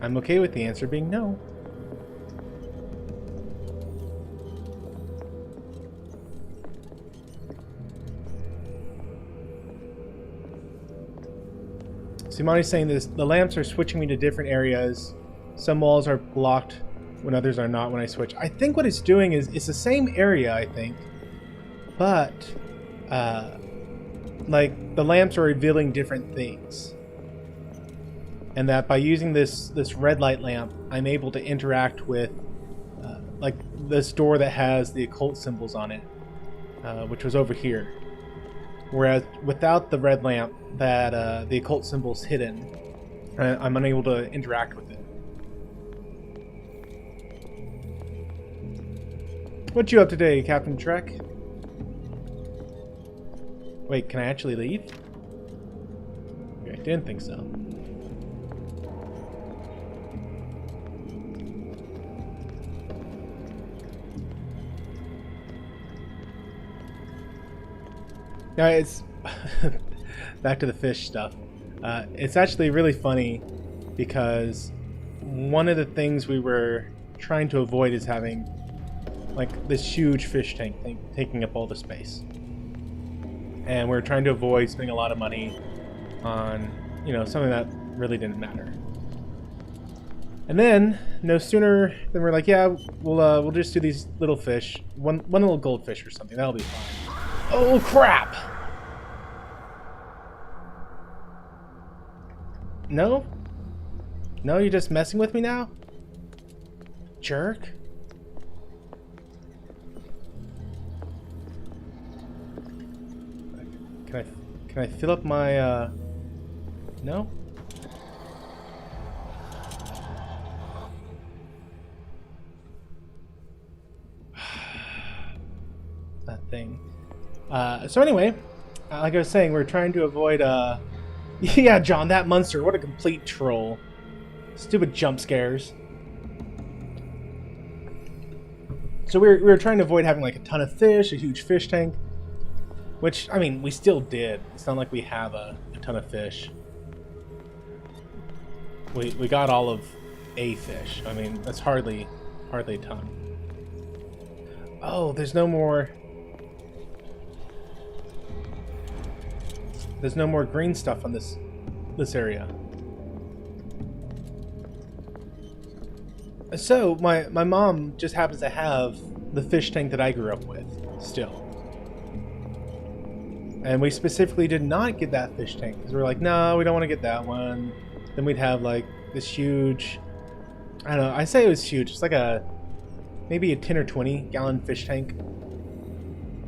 I'm okay with the answer being no. Simani's saying this, the lamps are switching me to different areas. Some walls are blocked when others are not when I switch. I think what it's doing is, it's the same area, I think. But, like, the lamps are revealing different things. And that by using this red light lamp, I'm able to interact with, like, this door that has the occult symbols on it, which was over here. Whereas without the red lamp, that the occult symbol's hidden, I'm unable to interact with it. What you up today, Captain Trek? Wait, can I actually leave? Okay, I didn't think so. Now it's back to the fish stuff. It's actually really funny because one of the things we were trying to avoid is having like this huge fish tank taking up all the space. And we're trying to avoid spending a lot of money on, you know, something that really didn't matter. And then, no sooner than we're like, yeah, we'll just do these little fish, one little goldfish or something. That'll be fine. Oh crap! No? No, you're just messing with me now? Jerk. Can I fill up my no? That thing. So anyway, like I was saying, we're trying to avoid yeah, John, that monster, what a complete troll. Stupid jump scares. So we were trying to avoid having like a ton of fish, a huge fish tank. Which, I mean, we still did. It's not like we have a ton of fish. We got all of a fish. I mean, that's hardly a ton. Oh, there's no more green stuff on this area. So my mom just happens to have the fish tank that I grew up with still. And we specifically did not get that fish tank because we were like, no, we don't want to get that one. Then we'd have like this huge, I don't know, I say it was huge. It's like maybe a 10 or 20 gallon fish tank.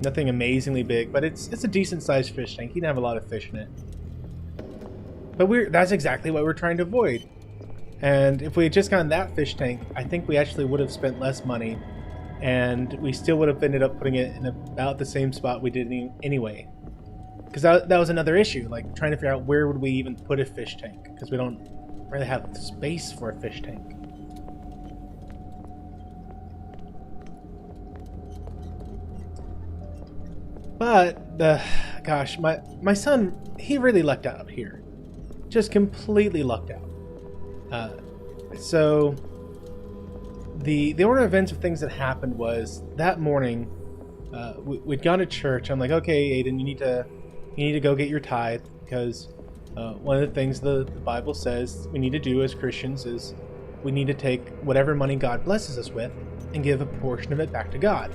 Nothing amazingly big, but it's a decent sized fish tank. You can have a lot of fish in it. But that's exactly what we're trying to avoid. And if we had just gotten that fish tank, I think we actually would have spent less money, and we still would have ended up putting it in about the same spot we did anyway. Because that was another issue, like trying to figure out where would we even put a fish tank, because we don't really have space for a fish tank. But gosh, my son, he really lucked out here, just completely lucked out. So the order of events of things that happened was that morning we'd gone to church. I'm like, okay, Aiden, you need to go get your tithe, because one of the things the Bible says we need to do as Christians is we need to take whatever money God blesses us with and give a portion of it back to God.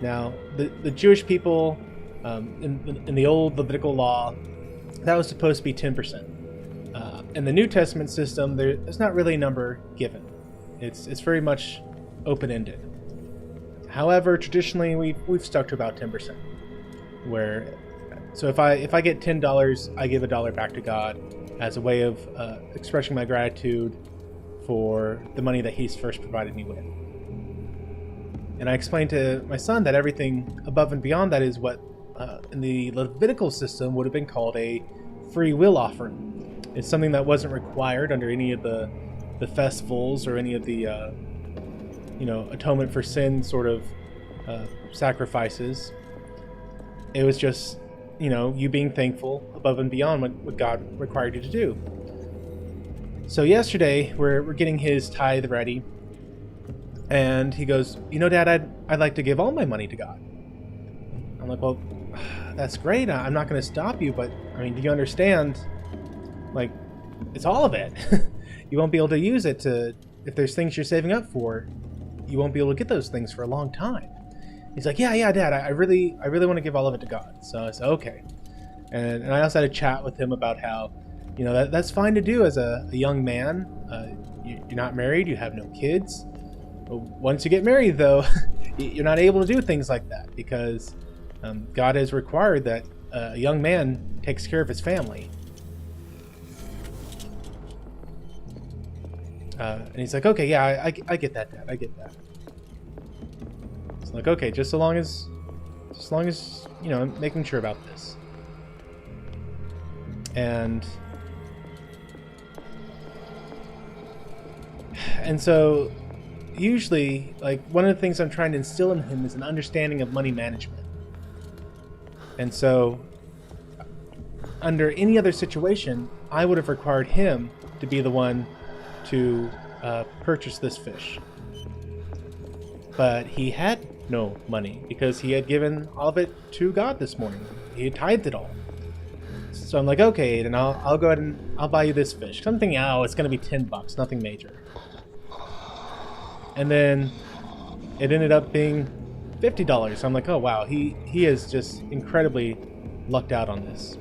Now, the Jewish people, in the old Levitical law, that was supposed to be 10%. In the New Testament system, there's not really a number given. It's very much open-ended. However, traditionally, we've stuck to about 10%. So if I get $10, I give $1 back to God as a way of expressing my gratitude for the money that He's first provided me with. And I explained to my son that everything above and beyond that is what in the Levitical system would have been called a free will offering. It's something that wasn't required under any of the the festivals or any of the atonement for sin sort of sacrifices. It was just, you being thankful above and beyond what God required you to do. So yesterday, we're getting his tithe ready, and he goes, Dad, I'd like to give all my money to God. I'm like, well, that's great. I'm not going to stop you, but I mean, do you understand? Like, it's all of it. You won't be able to use it if there's things you're saving up for, you won't be able to get those things for a long time. He's like, yeah, Dad, I really want to give all of it to God. So I said, okay. And I also had a chat with him about how, that's fine to do as a young man. You're not married, you have no kids. But once you get married, though, you're not able to do things like that because God has required that a young man takes care of his family. And he's like, okay, yeah, I get that, Dad. I get that. It's like, okay, just as long as making sure about this. And so usually, like, one of the things I'm trying to instill in him is an understanding of money management. And so under any other situation, I would have required him to be the one to purchase this fish. But he had no money because he had given all of it to God this morning. He had tithed it all. So I'm like, okay, then I'll go ahead and I'll buy you this fish. 'Cause I'm thinking, it's going to be $10, nothing major. And then it ended up being $50. So I'm like, oh wow, he is just incredibly lucked out on this.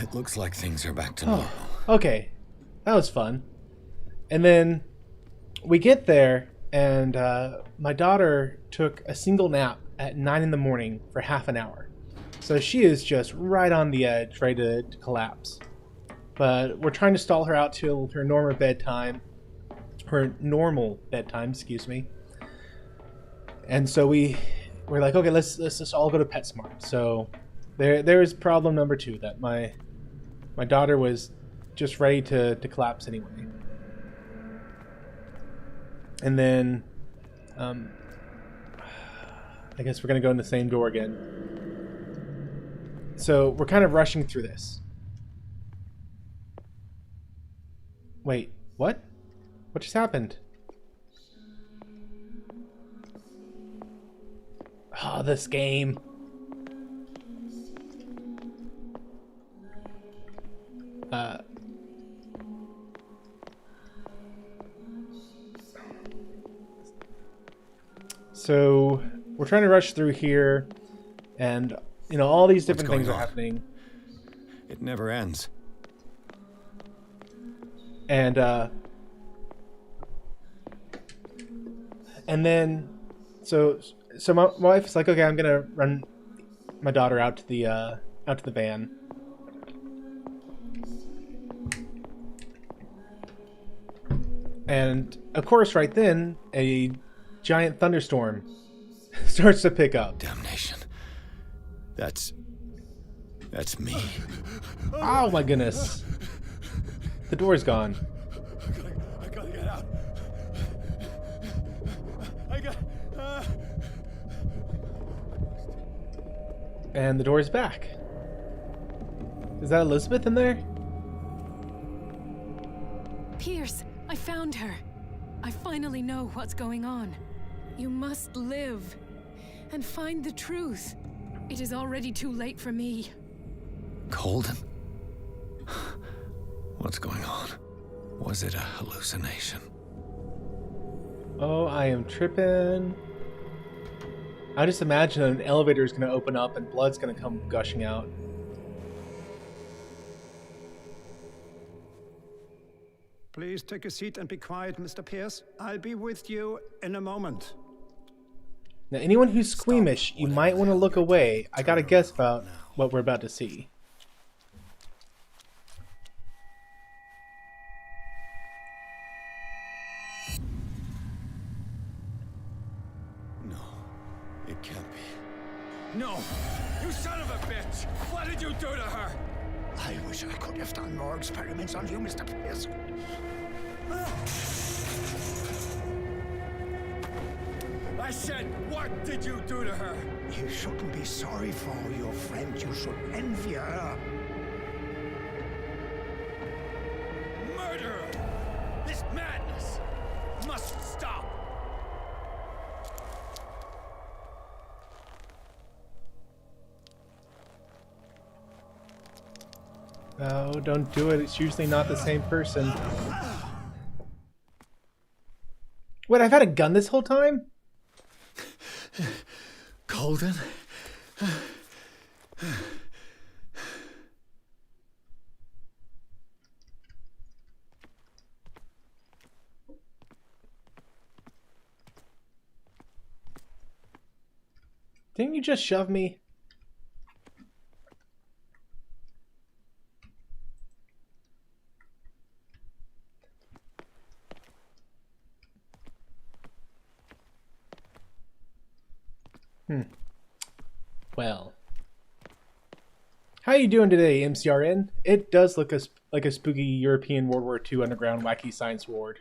It looks like things are back to normal. Okay, that was fun. And then we get there, and my daughter took a single nap at 9 in the morning for half an hour. So she is just right on the edge, ready to collapse. But we're trying to stall her out till her normal bedtime, excuse me. And so we're like, okay, let's just all go to PetSmart. So there is problem number 2, that my daughter was just ready to collapse anyway. And then I guess we're gonna go in the same door again. So we're kind of rushing through this. Wait, what? What just happened? Oh, this game. So we're trying to rush through here, and all these different things are happening. It never ends. And then so my wife's like, okay, I'm gonna run my daughter out to the van. And of course, right then, a giant thunderstorm starts to pick up. Damnation. That's me. Oh my goodness. The door's gone. I gotta get out. And the door's back. Is that Elizabeth in there? Pierce, I found her. I finally know what's going on. You must live and find the truth. It is already too late for me. Colden? What's going on? Was it a hallucination? Oh, I am tripping. I just imagine an elevator is going to open up and blood's going to come gushing out. Please take a seat and be quiet, Mr. Pierce. I'll be with you in a moment. Now, anyone who's squeamish, you might want to look away. I got a guess about what we're about to see. No, it can't be. No! You son of a bitch! What did you do to her? I will wish I could have done more experiments on you, Mr. Pierce. I said, what did you do to her? You shouldn't be sorry for your friend. You should envy her. Murderer! This madness must stop! Oh, don't do it. It's usually not the same person. Wait, I've had a gun this whole time? Colden? Didn't you just shove me? Well. How you doing today, MCRN? It does look like a spooky European World War II underground wacky science ward.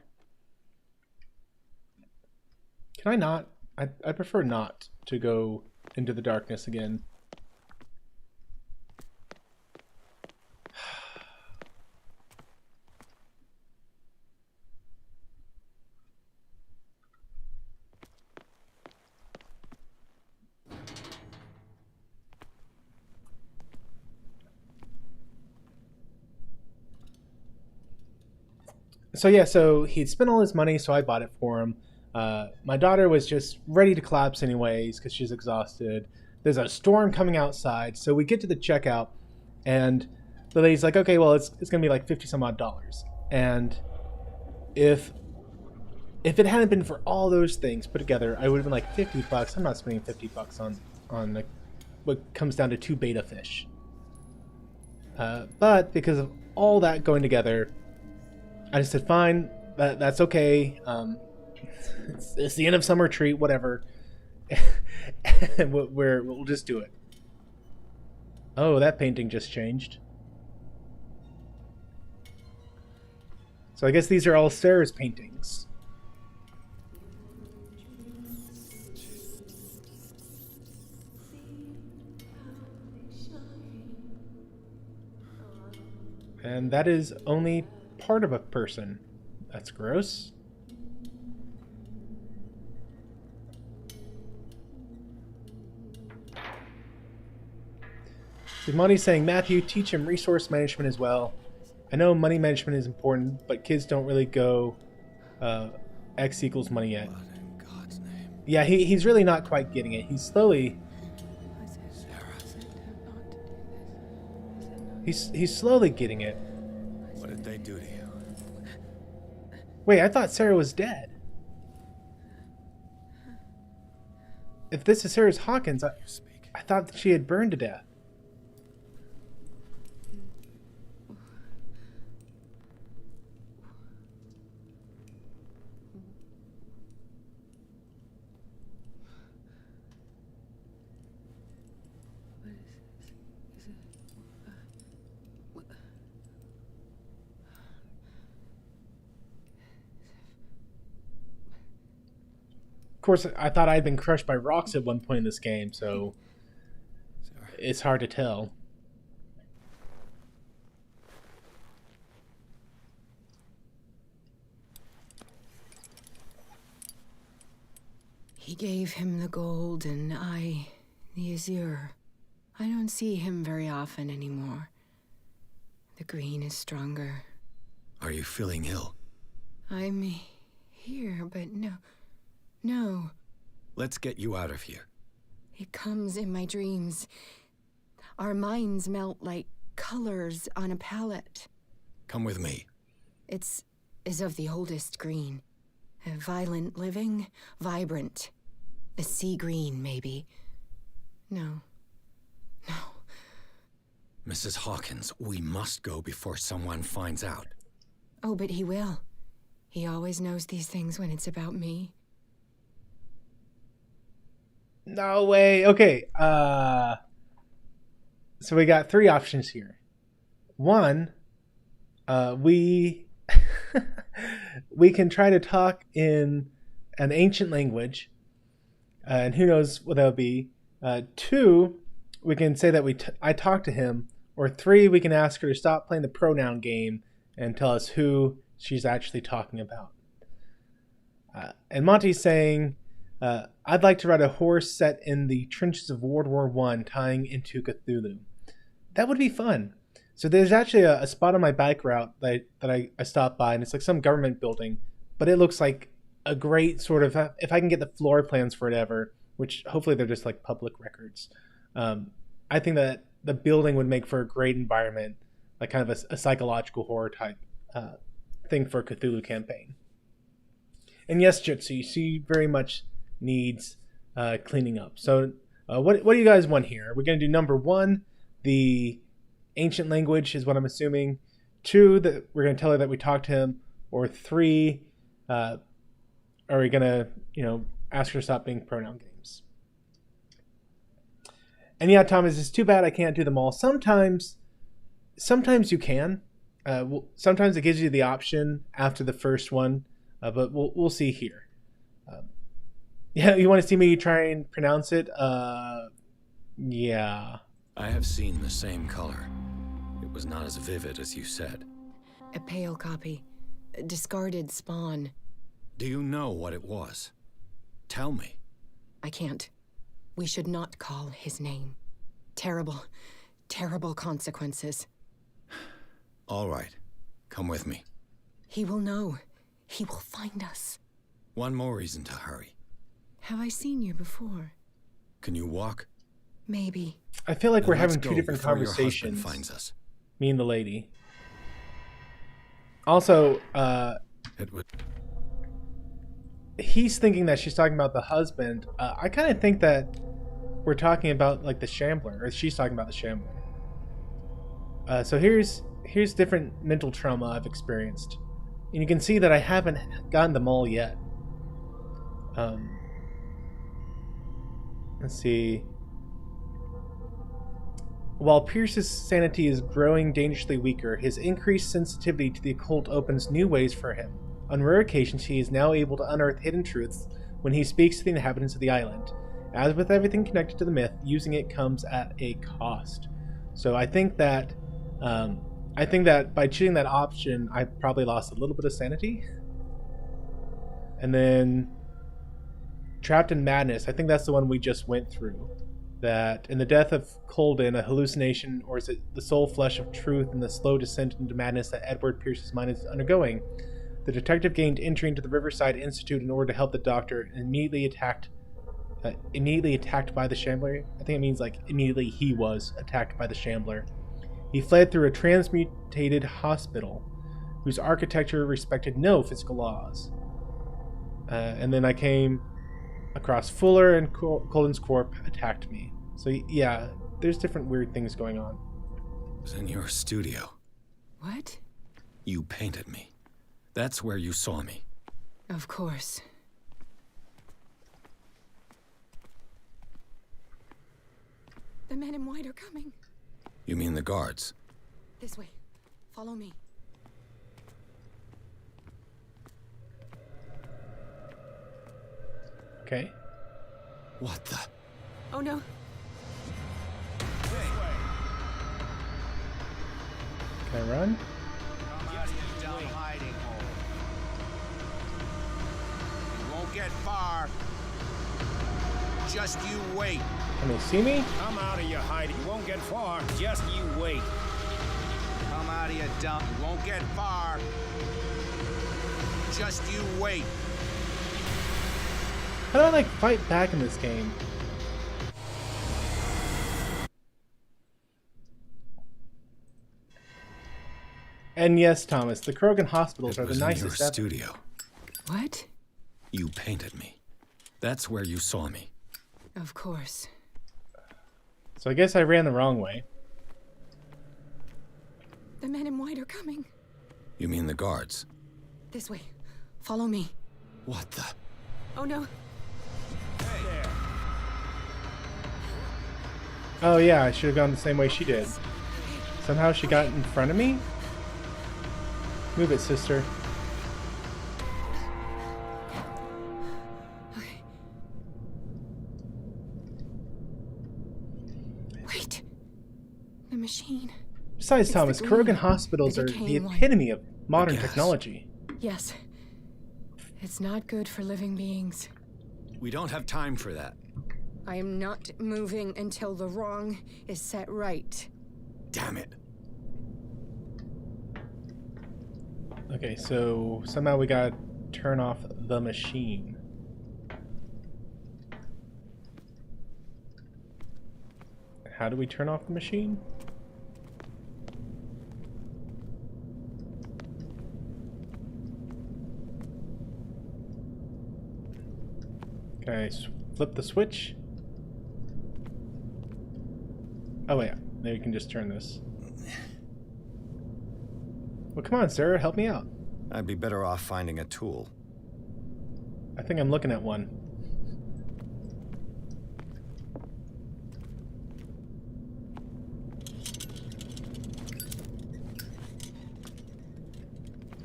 Can I not? I prefer not to go into the darkness again. So yeah, so he'd spent all his money, so I bought it for him. My daughter was just ready to collapse anyways because she's exhausted. There's a storm coming outside, so we get to the checkout, and the lady's like, "Okay, well, it's gonna be like $50 some odd." And if it hadn't been for all those things put together, I would have been like $50. I'm not spending $50 on like what comes down to 2 beta fish. But because of all that going together, I just said, fine, that's okay. It's the end of summer treat, whatever. And we'll just do it. Oh, that painting just changed. So I guess these are all Sarah's paintings. And that is only part of a person. That's gross. Money's saying, Matthew, teach him resource management as well. I know money management is important, but kids don't really go X equals money yet. What in God's name? Yeah, he's really not quite getting it. He's slowly... He's slowly getting it. What did they do to you? Wait, I thought Sarah was dead. If this is Sarah Hawkins, I thought that she had burned to death. Of course, I thought I'd been crushed by rocks at one point in this game, so it's hard to tell. He gave him the gold and I the azure. I don't see him very often anymore. The green is stronger. Are you feeling ill? I'm here, but no. Let's get you out of here. It comes in my dreams. Our minds melt like colors on a palette. Come with me. It's as of the oldest green. A violent living, vibrant. A sea green, maybe. No. Mrs. Hawkins, we must go before someone finds out. Oh, but he will. He always knows these things when it's about me. No way. Okay. So we got 3 options here. One, we we can try to talk in an ancient language, and who knows what that would be. Two, we can say that I talked to him. Or three, we can ask her to stop playing the pronoun game and tell us who she's actually talking about. And Monty's saying, I'd like to write a horror set in the trenches of World War I tying into Cthulhu. That would be fun. So there's actually a spot on my bike route that I stopped by, and it's like some government building, but it looks like a great sort of, if I can get the floor plans for it ever, which hopefully they're just like public records. I think that the building would make for a great environment, like kind of a psychological horror type thing for a Cthulhu campaign. And yes, Jitsu, she very much needs cleaning up. So what do you guys want here? We're going to do number 1, the ancient language is what I'm assuming. 2, that we're going to tell her that we talked to him. Or 3, are we going to, ask her to stop being pronoun games? And yeah, Thomas, it's too bad I can't do them all. Sometimes you can. Sometimes it gives you the option after the first one, but we'll see here. Yeah, you want to see me try and pronounce it? Yeah. I have seen the same color. It was not as vivid as you said. A pale copy. A discarded spawn. Do you know what it was? Tell me. I can't. We should not call his name. Terrible, terrible consequences. All right. Come with me. He will know. He will find us. One more reason to hurry. Have I seen you before? Can you walk? Maybe. I feel like Then we're let's having go two different before your husband conversations. finds us. Me and the lady. Also, It would... he's thinking that she's talking about the husband. I kind of think that we're talking about like the Shambler, or she's talking about the Shambler. So here's different mental trauma I've experienced, and you can see that I haven't gotten them all yet. Let's see. While Pierce's sanity is growing dangerously weaker, his increased sensitivity to the occult opens new ways for him. On rare occasions, he is now able to unearth hidden truths when he speaks to the inhabitants of the island. As with everything connected to the myth, using it comes at a cost. So I think that by choosing that option, I probably lost a little bit of sanity. And then Trapped in Madness, I think that's the one we just went through. That in the death of Colden, a hallucination, or is it the soul flesh of truth and the slow descent into madness that Edward Pierce's mind is undergoing, the detective gained entry into the Riverside Institute in order to help the doctor, and immediately attacked by the Shambler. I think it means like immediately he was attacked by the Shambler. He fled through a transmutated hospital whose architecture respected no physical laws. And then I came across Fuller, and Colden's corpse attacked me. So yeah, there's different weird things going on. It was in your studio. What? You painted me. That's where you saw me. Of course. The men in white are coming. You mean the guards? This way. Follow me. Okay. What the? Oh no. Can I run? Hiding hole. You won't get far. Just you wait. Can they see me? Come out of your hiding. You won't get far. Just you wait. Come out of your dump. You won't get far. Just you wait. How do I like fight back in this game? And yes, Thomas, the Krogan hospitals are the nicest ever. Studio. What? You painted me. That's where you saw me. Of course. So I guess I ran the wrong way. The men in white are coming. You mean the guards? This way. Follow me. What the? Oh no. Oh yeah, I should have gone the same way she did. Somehow she got in front of me? Move it, sister. Wait. The machine. Besides, It's Thomas, the Krogan green, hospitals the are the decaying one. epitome of modern Yes. technology. Yes. It's not good for living beings. We don't have time for that. I am not moving until the wrong is set right. Damn it. Okay, so somehow we gotta turn off the machine. How do we turn off the machine? Okay, flip the switch. Oh yeah, now you can just turn this. Well, come on, Sarah, help me out. I'd be better off finding a tool. I think I'm looking at one.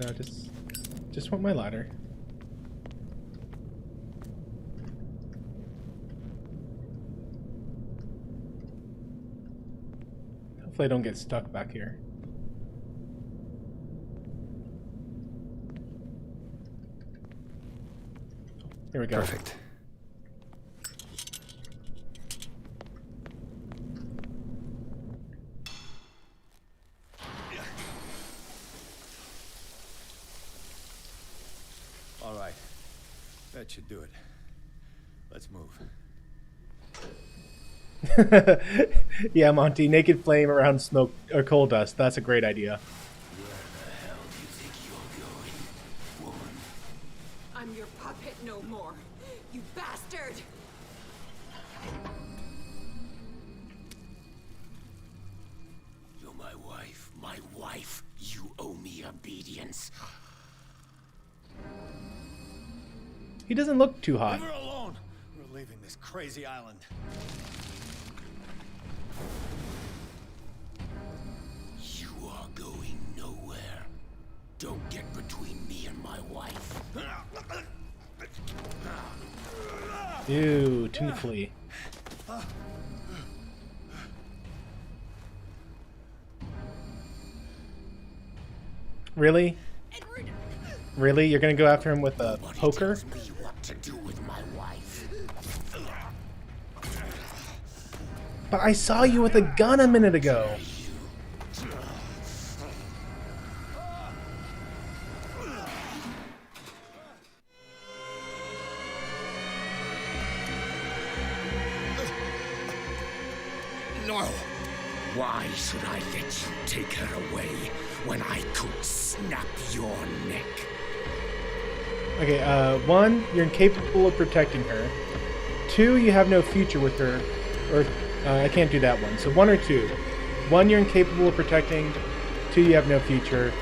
No, just want my ladder. Hopefully I don't get stuck back here. Here we go. Perfect. All right. That should do it. Let's move. Yeah, Monty, naked flame around smoke or coal dust. That's a great idea. I'm your puppet no more, you bastard! You're my wife. My wife. You owe me obedience. He doesn't look too hot. Leave her alone. We're leaving this crazy island. You are going nowhere. Don't get between me and my wife. Ew, tinfully. Really? Really? You're gonna go after him with a Nobody poker? tells me what to do with my wife. But I saw you with a gun a minute ago. No! Why should I let you take her away when I could snap your neck? Okay, one, you're incapable of protecting her. Two, you have no future with her. Or, I can't do that one. So one or two. One, you're incapable of protecting. Two, you have no future.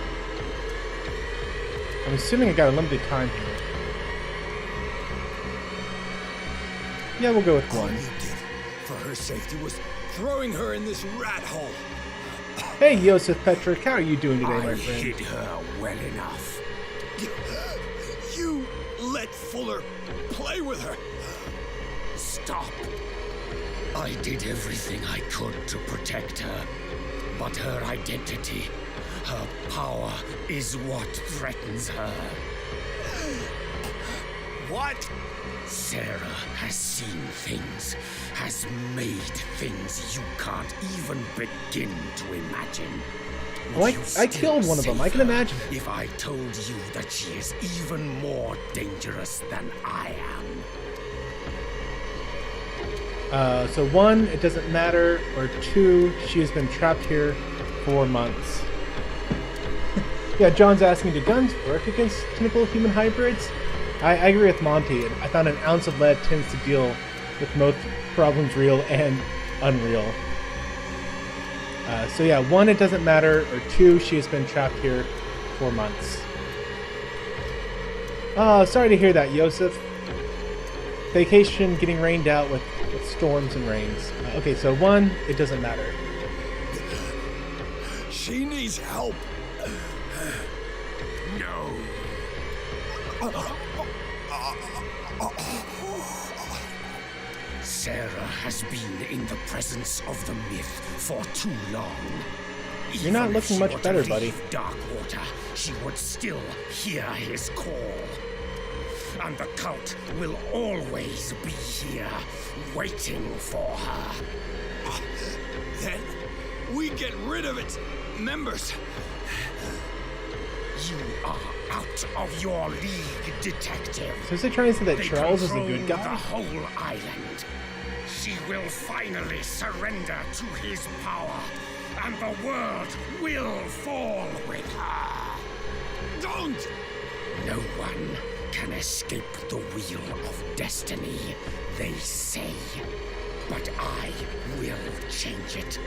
I'm assuming I got a limited time here. Yeah, we'll go with All one. you did for her safety was throwing her in this rat hole. Hey, Joseph Petrick, how are you doing today, I my friend? hid her well enough. You let Fuller play with her. Stop. I did everything I could to protect her. But her identity, her power, is what threatens her. What? Sarah has seen things, has made things you can't even begin to imagine. Oh, Would you I still killed one of them. I save can her imagine. If I told you that she is even more dangerous than I am. So one, it doesn't matter, or two, she has been trapped here for months. Yeah, John's asking, do guns work against typical human hybrids? I agree with Monty. I found an ounce of lead tends to deal with most problems real and unreal. So yeah, one, it doesn't matter, or two, she has been trapped here for months. Oh, sorry to hear that, Joseph. Vacation getting rained out with storms and rains. Okay, so one, it doesn't matter. She needs help. No. Sarah has been in the presence of the myth for too long. You're not looking much better, buddy. Darkwater, she would still hear his call. And the cult will always be here, waiting for her. Then we get rid of its members. You are out of your league, detective. So is it trying to say that They Charles is a control good guy? the whole island. She will finally surrender to his power, and the world will fall with her. Don't! No one can escape the wheel of destiny, they say. But I will change it.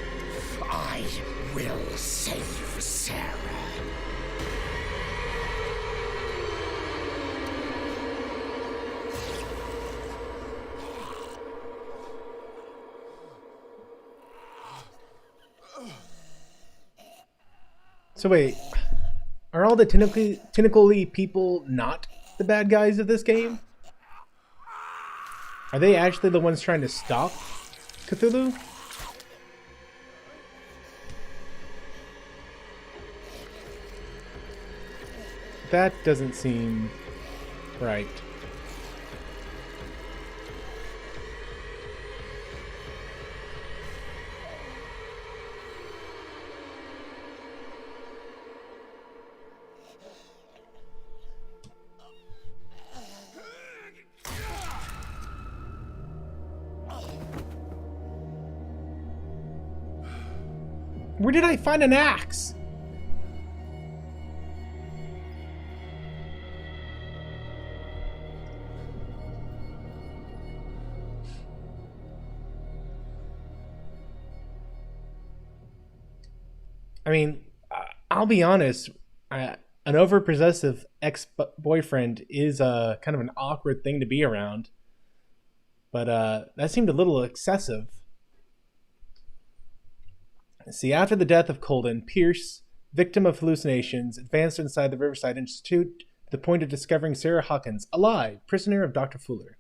I will save Sarah. So wait, are all the tentacly people not the bad guys of this game? Are they actually the ones trying to stop Cthulhu? That doesn't seem right. Where did I find an axe? I mean, I'll be honest, an overpossessive ex-boyfriend is kind of an awkward thing to be around. But that seemed a little excessive. See, after the death of Colden, Pierce, victim of hallucinations, advanced inside the Riverside Institute to the point of discovering Sarah Hawkins, alive, prisoner of Dr. Fuller.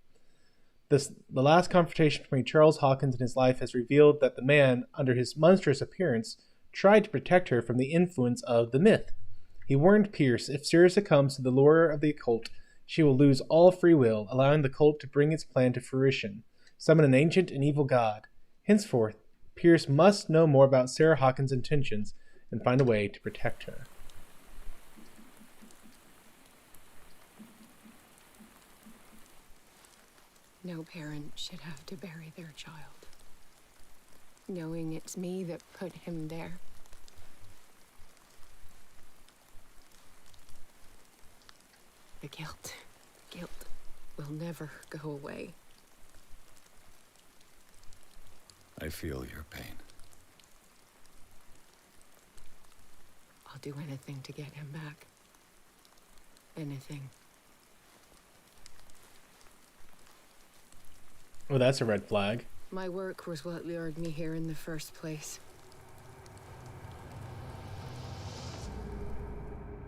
The last confrontation between Charles Hawkins and his life has revealed that the man, under his monstrous appearance, tried to protect her from the influence of the myth. He warned Pierce if Sarah succumbs to the lure of the occult, she will lose all free will, allowing the cult to bring its plan to fruition, summon an ancient and evil god. Henceforth, Pierce must know more about Sarah Hawkins' intentions and find a way to protect her. No parent should have to bury their child, knowing it's me that put him there. The guilt will never go away. I feel your pain. I'll do anything to get him back. Anything. Oh, that's a red flag. My work was what lured me here in the first place.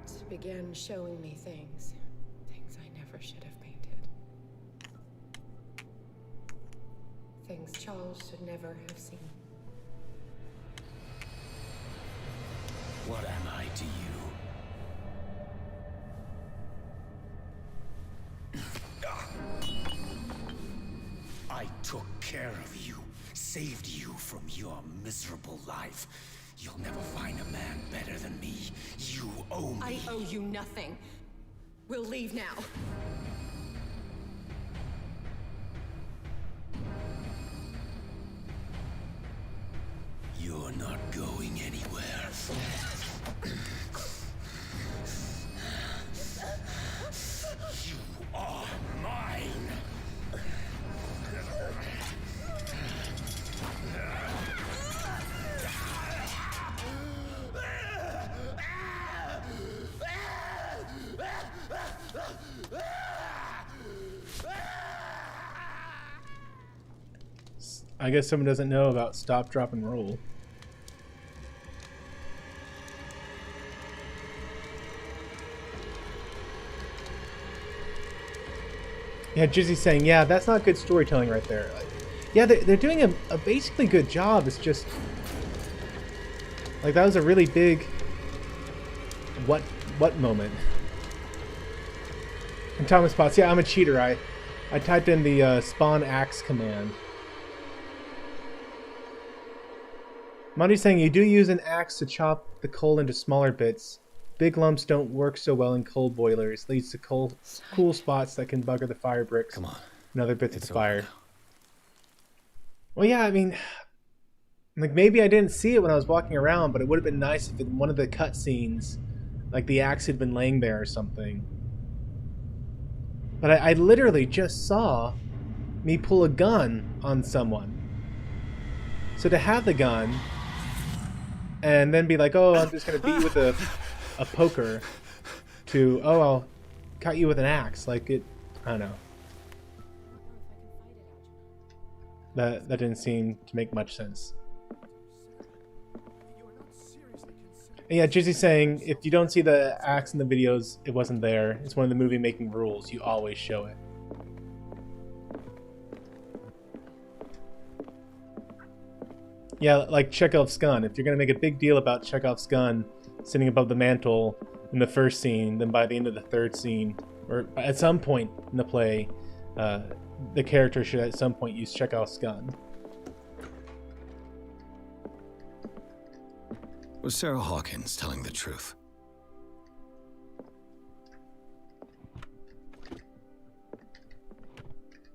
It began showing me things I never should have painted. Things Charles should never have seen. What am I to you? I took care of you, saved you from your miserable life. You'll never find a man better than me. You owe me. I owe you nothing. We'll leave now. You're not going anywhere. You are mine. I guess someone doesn't know about stop, drop, and roll. Yeah, Jizzy's saying, yeah, that's not good storytelling right there. Like, yeah, they're doing a basically good job. It's just like that was a really big what moment. And Thomas Potts, yeah, I'm a cheater. I typed in the spawn axe command. Monty's saying you do use an axe to chop the coal into smaller bits. Big lumps don't work so well in coal boilers. Leads to cool spots that can bugger the fire bricks. Come on. And other bits of the fire. Well, yeah, I mean, like maybe I didn't see it when I was walking around, but it would have been nice if in one of the cutscenes, like the axe had been laying there or something. But I literally just saw me pull a gun on someone. So to have the gun and then be like, oh, I'm just going to beat you with a poker, to, oh, I'll cut you with an axe. Like it, I don't know. That didn't seem to make much sense. And yeah, Jizzy's saying, if you don't see the axe in the videos, it wasn't there. It's one of the movie making rules. You always show it. Yeah, like Chekhov's gun. If you're going to make a big deal about Chekhov's gun sitting above the mantle in the first scene, then by the end of the third scene, or at some point in the play, the character should at some point use Chekhov's gun. Was Sarah Hawkins telling the truth?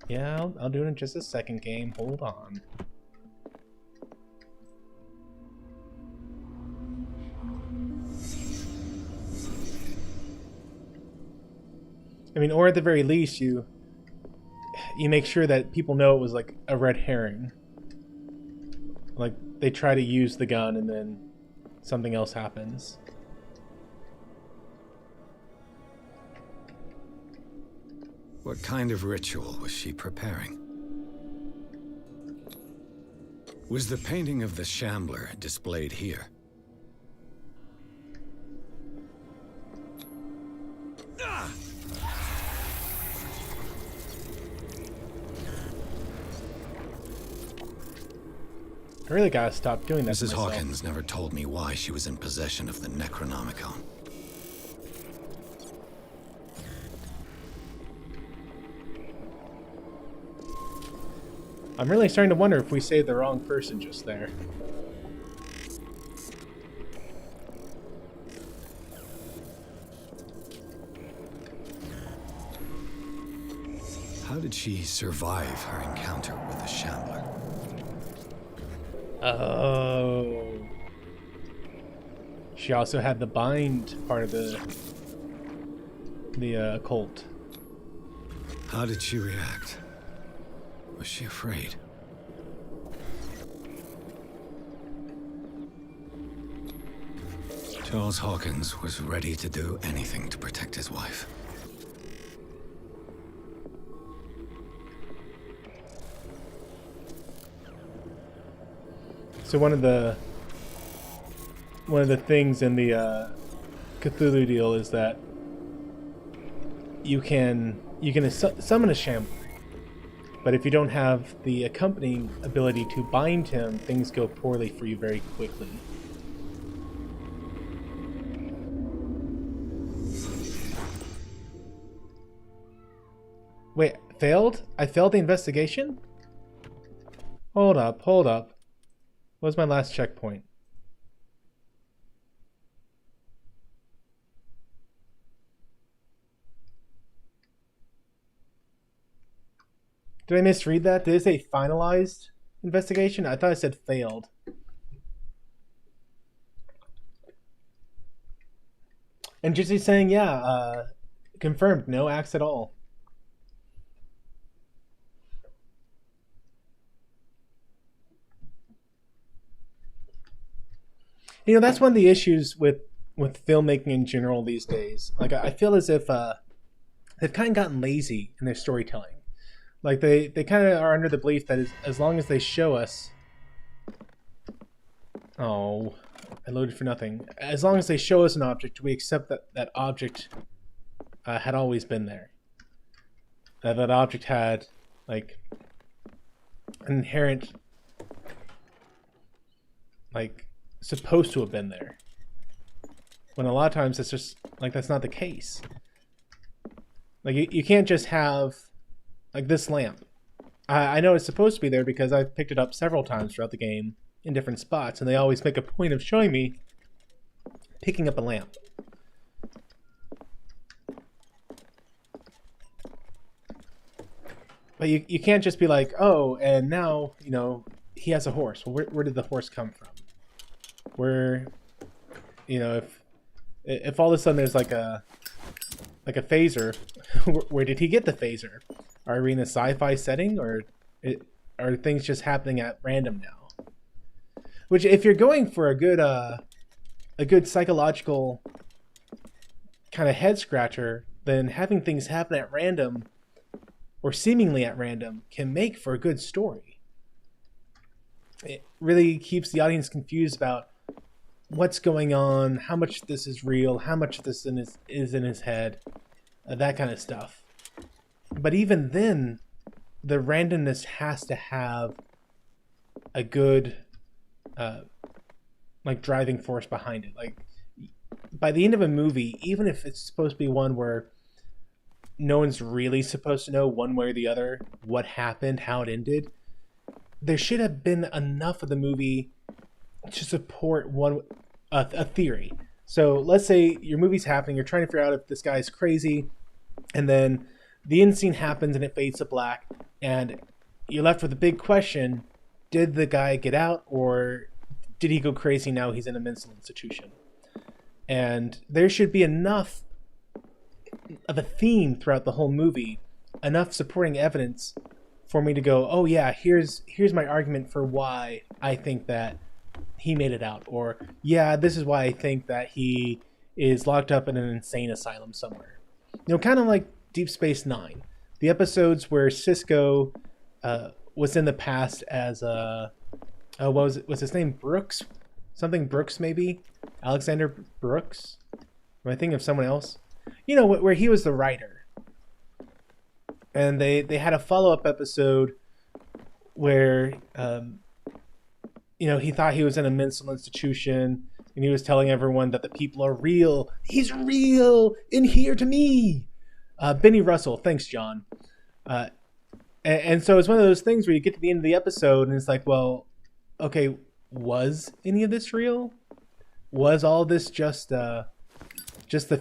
Yeah, I'll do it in just a second, game. Hold on. I mean, or at the very least, you make sure that people know it was like a red herring. Like they try to use the gun and then something else happens. What kind of ritual was she preparing? Was the painting of the Shambler displayed here? I really gotta stop doing that. Mrs. Hawkins never told me why she was in possession of the Necronomicon. I'm really starting to wonder if we saved the wrong person just there. How did she survive her encounter with the Shambler? Oh. She also had the bind part of the occult. How did she react? Was she afraid? Charles Hawkins was ready to do anything to protect his wife. So one of the things in the Cthulhu deal is that you can summon a Shambler, but if you don't have the accompanying ability to bind him, things go poorly for you very quickly. Wait, failed? I failed the investigation? Hold up. What was my last checkpoint? Did I misread that? Did it say finalized investigation? I thought it said failed. And Jitsy's saying, yeah, confirmed, no axe at all. You know, that's one of the issues with filmmaking in general these days. Like, I feel as if they've kind of gotten lazy in their storytelling. Like, they kind of are under the belief that as long as they show us... Oh, I loaded for nothing. As long as they show us an object, we accept that that object had always been there. that object had like an inherent, like, supposed to have been there, when a lot of times it's just like that's not the case. Like you can't just have like this lamp. I know it's supposed to be there because I've picked it up several times throughout the game in different spots, and they always make a point of showing me picking up a lamp. But you can't just be like, oh, and now, you know, he has a horse. Well, where did the horse come from? Where, you know, if all of a sudden there's like a phaser, where did he get the phaser? Are we in a sci-fi setting, or are things just happening at random now? Which, if you're going for a good psychological kind of head scratcher, then having things happen at random, or seemingly at random, can make for a good story. It really keeps the audience confused about what's going on, how much this is real, how much this is in his head, that kind of stuff. But even then, the randomness has to have a good like driving force behind it. Like, by the end of a movie, even if it's supposed to be one where no one's really supposed to know one way or the other what happened, how it ended, there should have been enough of the movie to support a theory. So let's say your movie's happening, you're trying to figure out if this guy's crazy, and then the end scene happens and it fades to black, and you're left with a big question: did the guy get out, or did he go crazy now he's in a mental institution? And there should be enough of a theme throughout the whole movie, enough supporting evidence for me to go, oh yeah, here's my argument for why I think that he made it out, or yeah, this is why I think that he is locked up in an insane asylum somewhere. You know, kind of like Deep Space Nine, the episodes where Cisco was in the past as what was his name, Brooks? Something Brooks, maybe? Alexander Brooks? Am I thinking of someone else? You know, where he was the writer. And they had a follow-up episode where, you know, he thought he was in a mental institution, and he was telling everyone that the people are real. He's real in here to me. Benny Russell. Thanks, John. And so it's one of those things where you get to the end of the episode, and it's like, well, okay, was any of this real? Was all this just the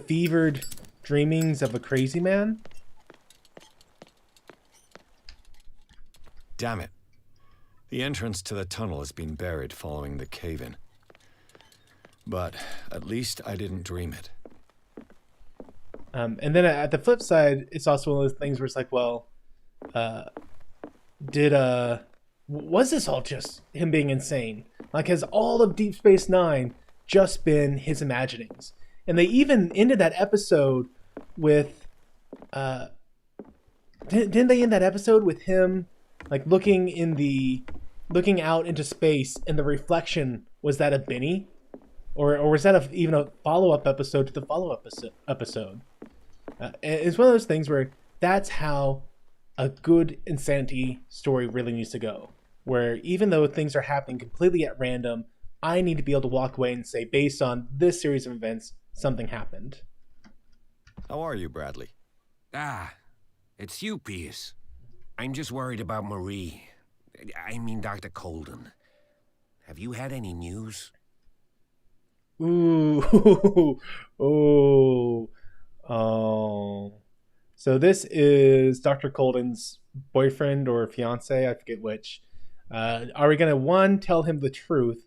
fevered dreamings of a crazy man? Damn it. The entrance to the tunnel has been buried following the cave-in. But at least I didn't dream it. And then at the flip side, it's also one of those things where it's like, well, was this all just him being insane? Like, has all of Deep Space Nine just been his imaginings? And they even ended that episode with, didn't they end that episode with him, like, looking out into space, and the reflection, was that a Benny? Or was that even a follow-up episode to the follow-up episode? It's one of those things where that's how a good insanity story really needs to go. Where even though things are happening completely at random, I need to be able to walk away and say, based on this series of events, something happened. How are you, Bradley? It's you, Pierce. I'm just worried about Marie. I mean, Dr. Colden. Have you had any news? Ooh. Oh. So this is Dr. Colden's boyfriend or fiance, I forget which. Are we going to, one, tell him the truth,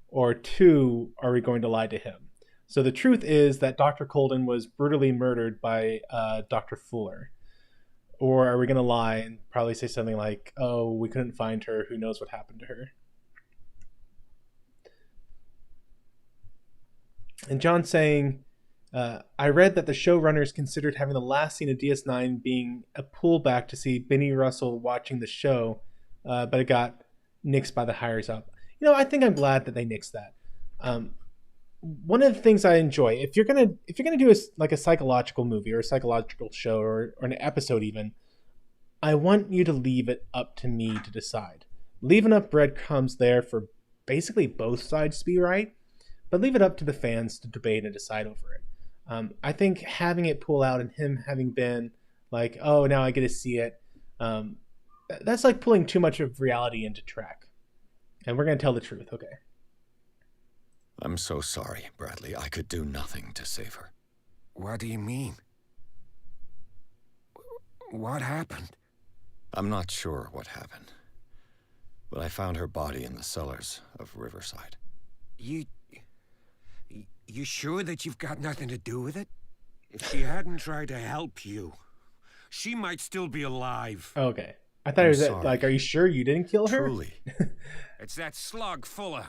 or two, are we going to lie to him? So the truth is that Dr. Colden was brutally murdered by Dr. Fuller. Or are we going to lie and probably say something like, oh, we couldn't find her, who knows what happened to her? And John's saying, I read that the showrunners considered having the last scene of DS9 being a pullback to see Benny Russell watching the show, but it got nixed by the hires up. You know, I think I'm glad that they nixed that. One of the things I enjoy, if you're gonna do a psychological movie or a psychological show or an episode even, I want you to leave it up to me to decide. Leave enough breadcrumbs there for basically both sides to be right, but leave it up to the fans to debate and decide over it. I think having it pull out and him having been like, oh, now I get to see it, that's like pulling too much of reality into track. And we're going to tell the truth, okay? I'm so sorry, Bradley. I could do nothing to save her. What do you mean? What happened? I'm not sure what happened, but I found her body in the cellars of Riverside. You sure that you've got nothing to do with it? If she hadn't tried to help you, she might still be alive. Okay. I thought it was like, are you sure you didn't kill her? Truly. It's that slug Fuller.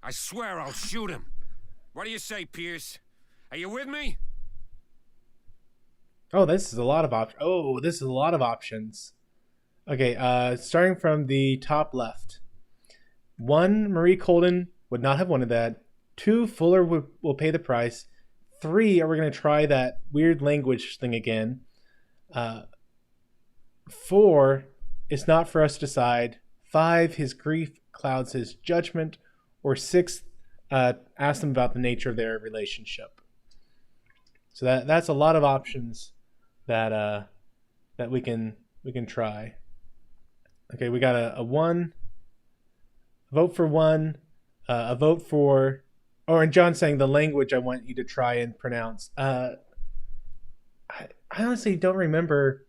I swear I'll shoot him. What do you say, Pierce? Are you with me? Oh, this is a lot of options. Okay, starting from the top left. 1, Marie Colden would not have wanted that. 2, Fuller will pay the price. 3, are we going to try that weird language thing again? 4, it's not for us to decide. 5, his grief clouds his judgment. Or 6, ask them about the nature of their relationship. So that's a lot of options that we can try. Okay, we got a 1, a vote for 1, a vote for, and John's saying the language I want you to try and pronounce. I honestly don't remember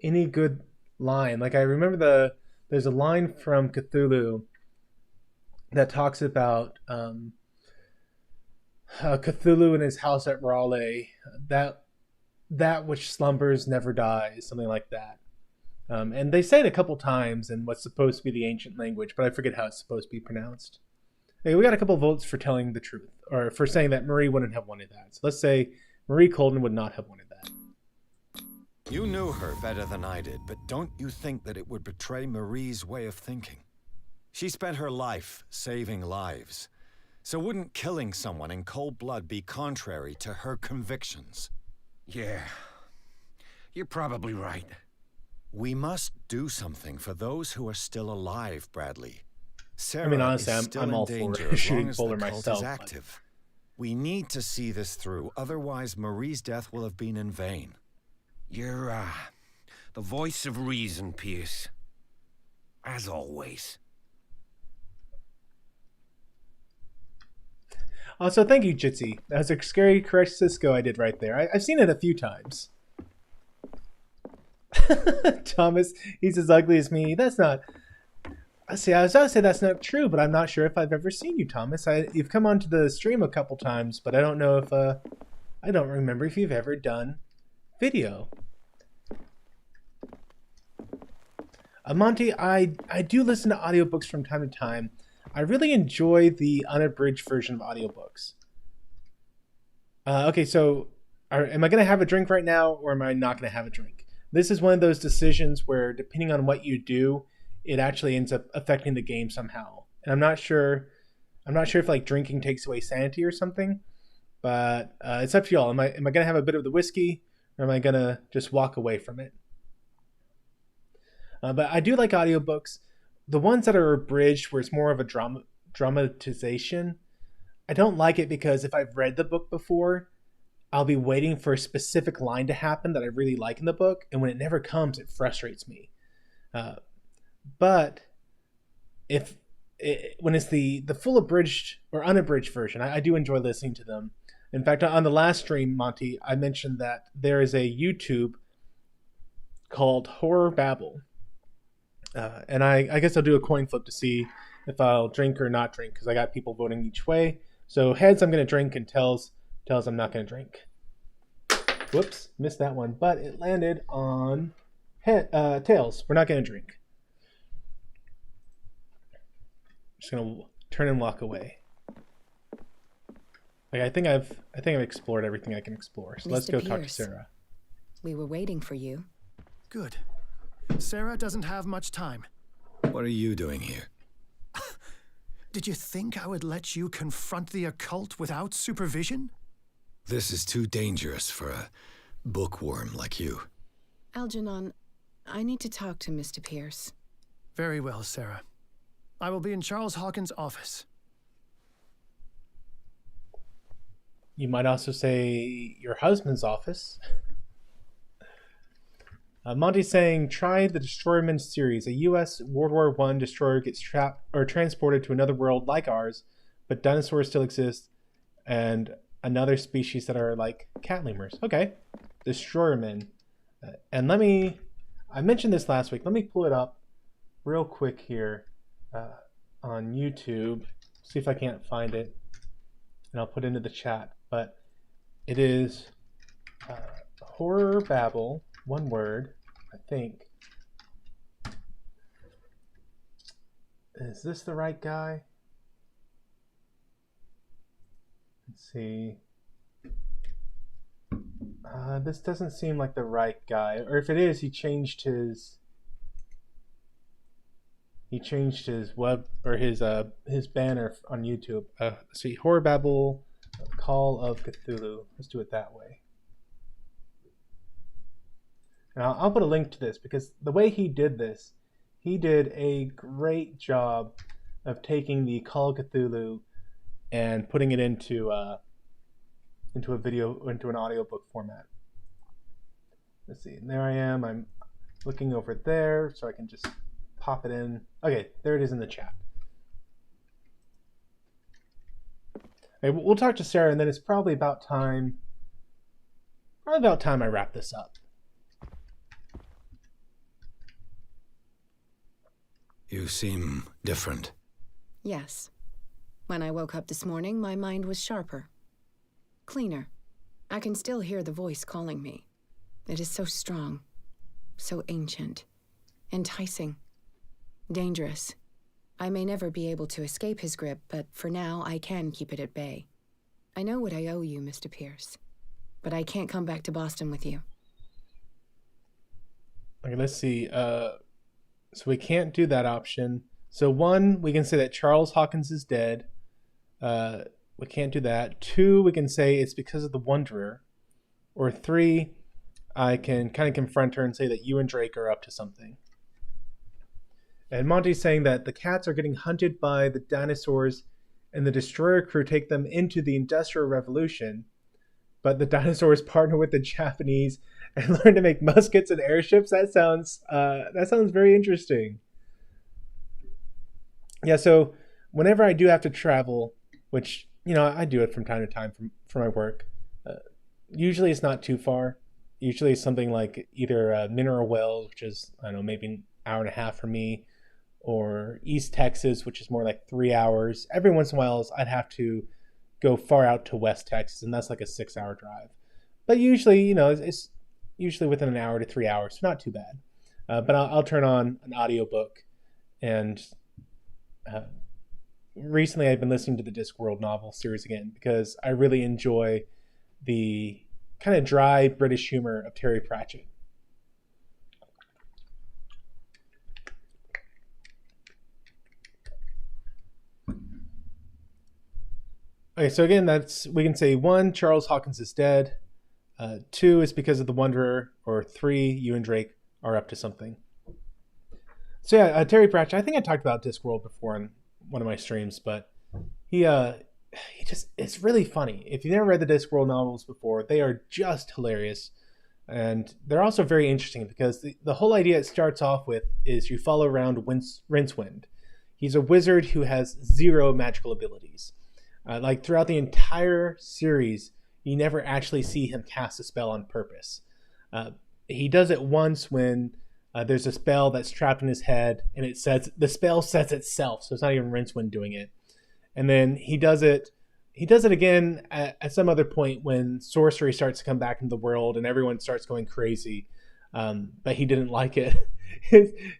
any good line. Like I remember there's a line from Cthulhu that talks about Cthulhu in his house at Raleigh, that which slumbers never dies, something like that. And they say it a couple times in what's supposed to be the ancient language, but I forget how it's supposed to be pronounced. Okay, we got a couple votes for telling the truth, or for saying that Marie wouldn't have wanted that. So let's say Marie Colden would not have wanted that. You knew her better than I did, but don't you think that it would betray Marie's way of thinking? She spent her life saving lives. So wouldn't killing someone in cold blood be contrary to her convictions? Yeah, you're probably right. We must do something for those who are still alive, Bradley. Sarah I mean, honestly, is still I'm all in danger for as shooting long as Fuller the cult myself. is active. We need to see this through, otherwise Marie's death will have been in vain. You're, the voice of reason, Pierce. As always. Also, thank you, Jitsi. That was a scary correct Cisco I did right there. I've seen it a few times. Thomas, he's as ugly as me. That's not... See, I was about to say that's not true, but I'm not sure if I've ever seen you, Thomas. You've come onto the stream a couple times, but I don't know if... I don't remember if you've ever done video. Monty, I do listen to audiobooks from time to time. I really enjoy the unabridged version of audiobooks. Okay, so am I going to have a drink right now, or am I not going to have a drink? This is one of those decisions where, depending on what you do, it actually ends up affecting the game somehow. And I'm not sure if like drinking takes away sanity or something, but it's up to y'all. Am I going to have a bit of the whiskey, or am I going to just walk away from it? But I do like audiobooks. The ones that are abridged, where it's more of a dramatization, I don't like it because if I've read the book before, I'll be waiting for a specific line to happen that I really like in the book, and when it never comes, it frustrates me. But when it's the full abridged or unabridged version, I do enjoy listening to them. In fact, on the last stream, Monty, I mentioned that there is a YouTube called Horror Babble. And I guess I'll do a coin flip to see if I'll drink or not drink, because I got people voting each way. So heads, I'm going to drink, and tails, I'm not going to drink. Whoops, missed that one. But it landed on tails. We're not going to drink. Just going to turn and walk away. Like, I think I've explored everything I can explore. So let's go talk to Sarah. We were waiting for you. Good. Sarah doesn't have much time. What are you doing here? Did you think I would let you confront the occult without supervision? This is too dangerous for a bookworm like you. Algernon, I need to talk to Mr. Pierce. Very well, Sarah. I will be in Charles Hawkins' office. You might also say your husband's office. Monty's saying, try the Destroyerman series. A U.S. World War I destroyer gets trapped or transported to another world like ours, but dinosaurs still exist, and another species that are like cat lemurs. Okay, Destroyerman. And I mentioned this last week. Let me pull it up real quick here on YouTube. See if I can't find it, and I'll put it into the chat. But it is Horror Babble. One word, I think. Is this the right guy? Let's see. This doesn't seem like the right guy. Or if it is, he changed his web or his banner on YouTube. Let's see, Horror Babble, Call of Cthulhu. Let's do it that way. And I'll put a link to this because the way he did this, he did a great job of taking the Call of Cthulhu and putting it into a video, into an audiobook format. Let's see, and there I am. I'm looking over there, so I can just pop it in. Okay, there it is in the chat. Okay, we'll talk to Sarah, and then it's probably about time. I wrap this up. You seem different. Yes. When I woke up this morning, my mind was sharper. Cleaner. I can still hear the voice calling me. It is so strong. So ancient. Enticing. Dangerous. I may never be able to escape his grip, but for now, I can keep it at bay. I know what I owe you, Mr. Pierce. But I can't come back to Boston with you. Okay, let's see. So we can't do that option. So 1, we can say that Charles Hawkins is dead. We can't do that. 2, we can say it's because of the Wanderer. Or 3, I can kind of confront her and say that you and Drake are up to something. And Monty's saying that the cats are getting hunted by the dinosaurs and the destroyer crew take them into the Industrial Revolution. But the dinosaurs partner with the Japanese and learn to make muskets and airships. That sounds very interesting. Yeah, so whenever I do have to travel, which, I do it from time to time for my work, usually it's not too far. Usually it's something like either Mineral Wells, which is, I don't know, maybe an hour and a half for me, or East Texas, which is more like 3 hours. Every once in a while, I'd have to go far out to West Texas, and that's like a 6-hour drive. But usually, it's usually within an hour to 3 hours, so not too bad. But I'll turn on an audiobook, and recently I've been listening to the Discworld novel series again because I really enjoy the kind of dry British humor of Terry Pratchett. Okay, so again, we can say 1, Charles Hawkins is dead. 2 is because of the Wanderer, or 3, you and Drake are up to something. So yeah, Terry Pratchett. I think I talked about Discworld before on one of my streams, but he it's really funny. If you've never read the Discworld novels before, they are just hilarious, and they're also very interesting because the whole idea it starts off with is you follow around Rincewind. He's a wizard who has 0 magical abilities. Like throughout the entire series, you never actually see him cast a spell on purpose. He does it once when there's a spell that's trapped in his head, and the spell sets itself, so it's not even Rincewind doing it. And then he does it again at some other point when sorcery starts to come back into the world and everyone starts going crazy. But he didn't like it.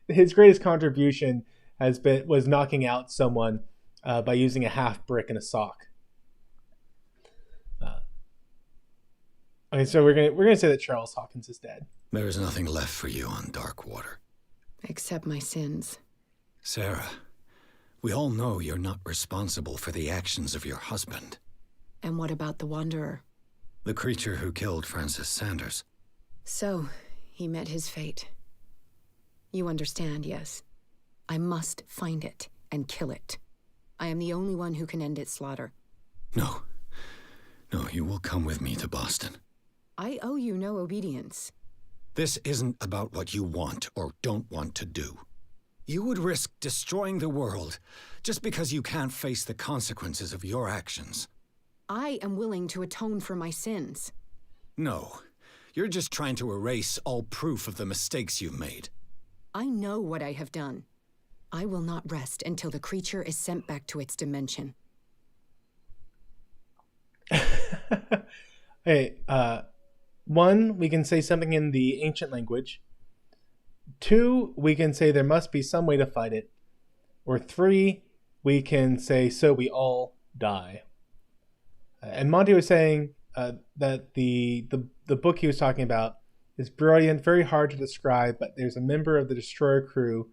His greatest contribution was knocking out someone by using a half brick and a sock. Okay, so we're gonna say that Charles Hawkins is dead. There is nothing left for you on Darkwater. Except my sins. Sarah, we all know you're not responsible for the actions of your husband. And what about the Wanderer? The creature who killed Francis Sanders. So, he met his fate. You understand, yes? I must find it and kill it. I am the only one who can end its slaughter. No. No, you will come with me to Boston. I owe you no obedience. This isn't about what you want or don't want to do. You would risk destroying the world just because you can't face the consequences of your actions. I am willing to atone for my sins. No, you're just trying to erase all proof of the mistakes you've made. I know what I have done. I will not rest until the creature is sent back to its dimension. Hey, one, we can say something in the ancient language. Two, we can say there must be some way to fight it. Or three, we can say so we all die. And Monty was saying that the book he was talking about is brilliant, very hard to describe, but there's a member of the destroyer crew,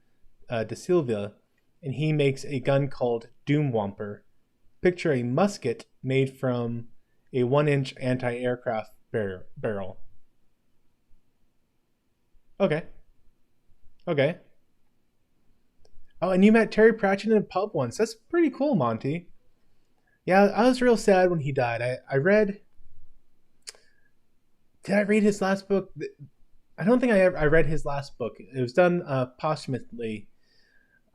De Silva, and he makes a gun called Doomwhomper. Picture a musket made from a 1-inch anti-aircraft barrel. Okay. Oh, and you met Terry Pratchett in a pub once. That's pretty cool, Monty. Yeah, I was real sad when he died. I read... Did I read his last book? I don't think I read his last book. It was done posthumously.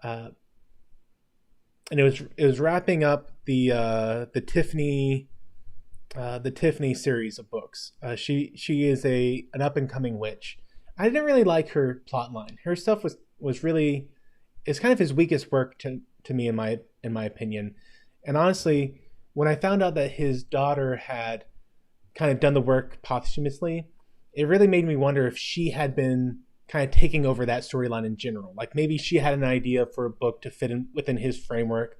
And it was wrapping up the Tiffany series of books. She is an up and coming witch. I didn't really like her plotline. Her stuff was really, it's kind of his weakest work to me in my opinion. And honestly, when I found out that his daughter had kind of done the work posthumously, it really made me wonder if she had been kind of taking over that storyline in general. Like maybe she had an idea for a book to fit in within his framework,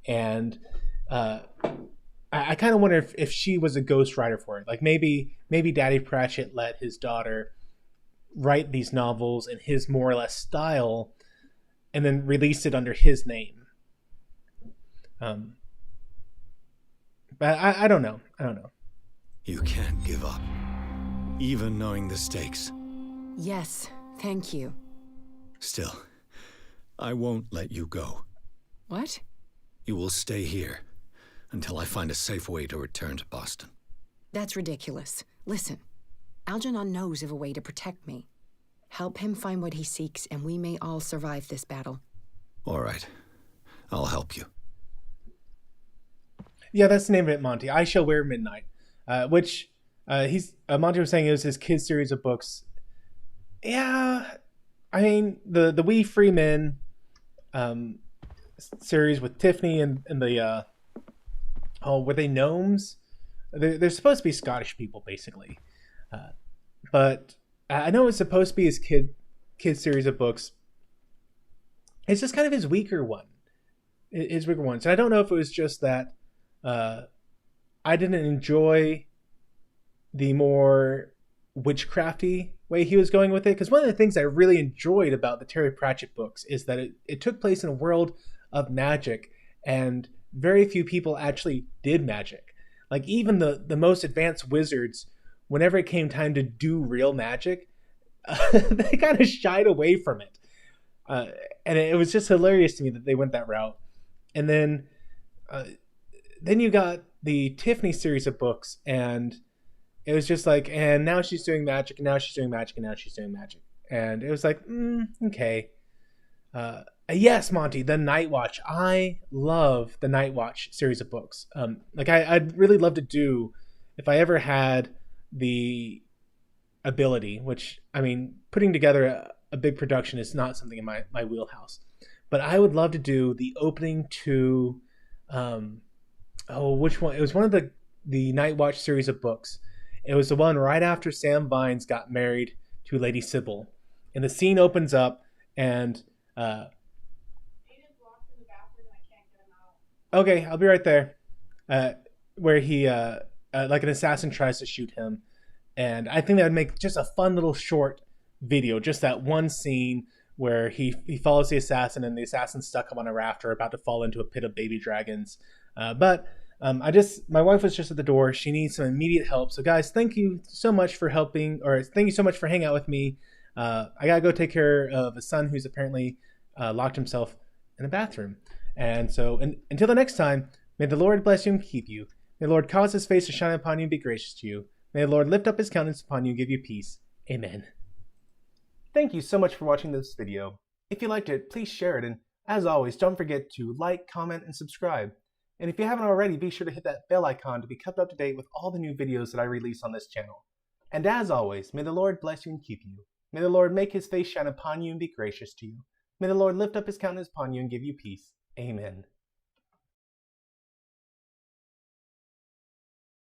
and I kind of wonder if she was a ghostwriter for it. Like maybe Daddy Pratchett let his daughter write these novels in his more or less style, and then released it under his name. But I don't know. You can't give up, even knowing the stakes. Yes, thank you. Still, I won't let you go. What? You will stay here until I find a safe way to return to Boston. That's ridiculous. Listen, Algernon knows of a way to protect me. Help him find what he seeks, and we may all survive this battle. All right. I'll help you. Yeah, that's the name of it, Monty. I Shall Wear Midnight. Which Monty was saying it was his kids series of books. Yeah, I mean the We Free Men series with Tiffany and the were they gnomes? They're supposed to be Scottish people basically, but I know it's supposed to be his kid series of books. It's just kind of his weaker one. His weaker ones. And I don't know if it was just that I didn't enjoy the more witchcrafty way he was going with it. Because one of the things I really enjoyed about the Terry Pratchett books is that it took place in a world of magic, and very few people actually did magic. Like even the most advanced wizards, whenever it came time to do real magic, they kind of shied away from it. And it was just hilarious to me that they went that route. And then you got the Tiffany series of books, and it was just like, and now she's doing magic, and now she's doing magic, and now she's doing magic. And it was like, okay. Yes, Monty, the Night Watch. I love the Night Watch series of books. I'd really love to do, if I ever had the ability, which, I mean, putting together a big production is not something in my wheelhouse. But I would love to do the opening to, which one? It was one of the Night Watch series of books. It was the one right after Sam Vines got married to Lady Sybil. And the scene opens up, and okay, I'll be right there. Where he, like an assassin tries to shoot him. And I think that would make just a fun little short video. Just that one scene where he follows the assassin, and the assassin's stuck up on a rafter about to fall into a pit of baby dragons. But my wife was just at the door. She needs some immediate help. So guys, thank you so much for helping, or thank you so much for hanging out with me I gotta go take care of a son who's apparently locked himself in a bathroom. And so, until the next time, may the Lord bless you and keep you. May the Lord cause his face to shine upon you and be gracious to you. May the Lord lift up his countenance upon you and give you peace. Amen. Thank you so much for watching this video. If you liked it, please share it, and as always, don't forget to like, comment, and subscribe. And if you haven't already, be sure to hit that bell icon to be kept up to date with all the new videos that I release on this channel. And as always, may the Lord bless you and keep you. May the Lord make his face shine upon you and be gracious to you. May the Lord lift up his countenance upon you and give you peace. Amen.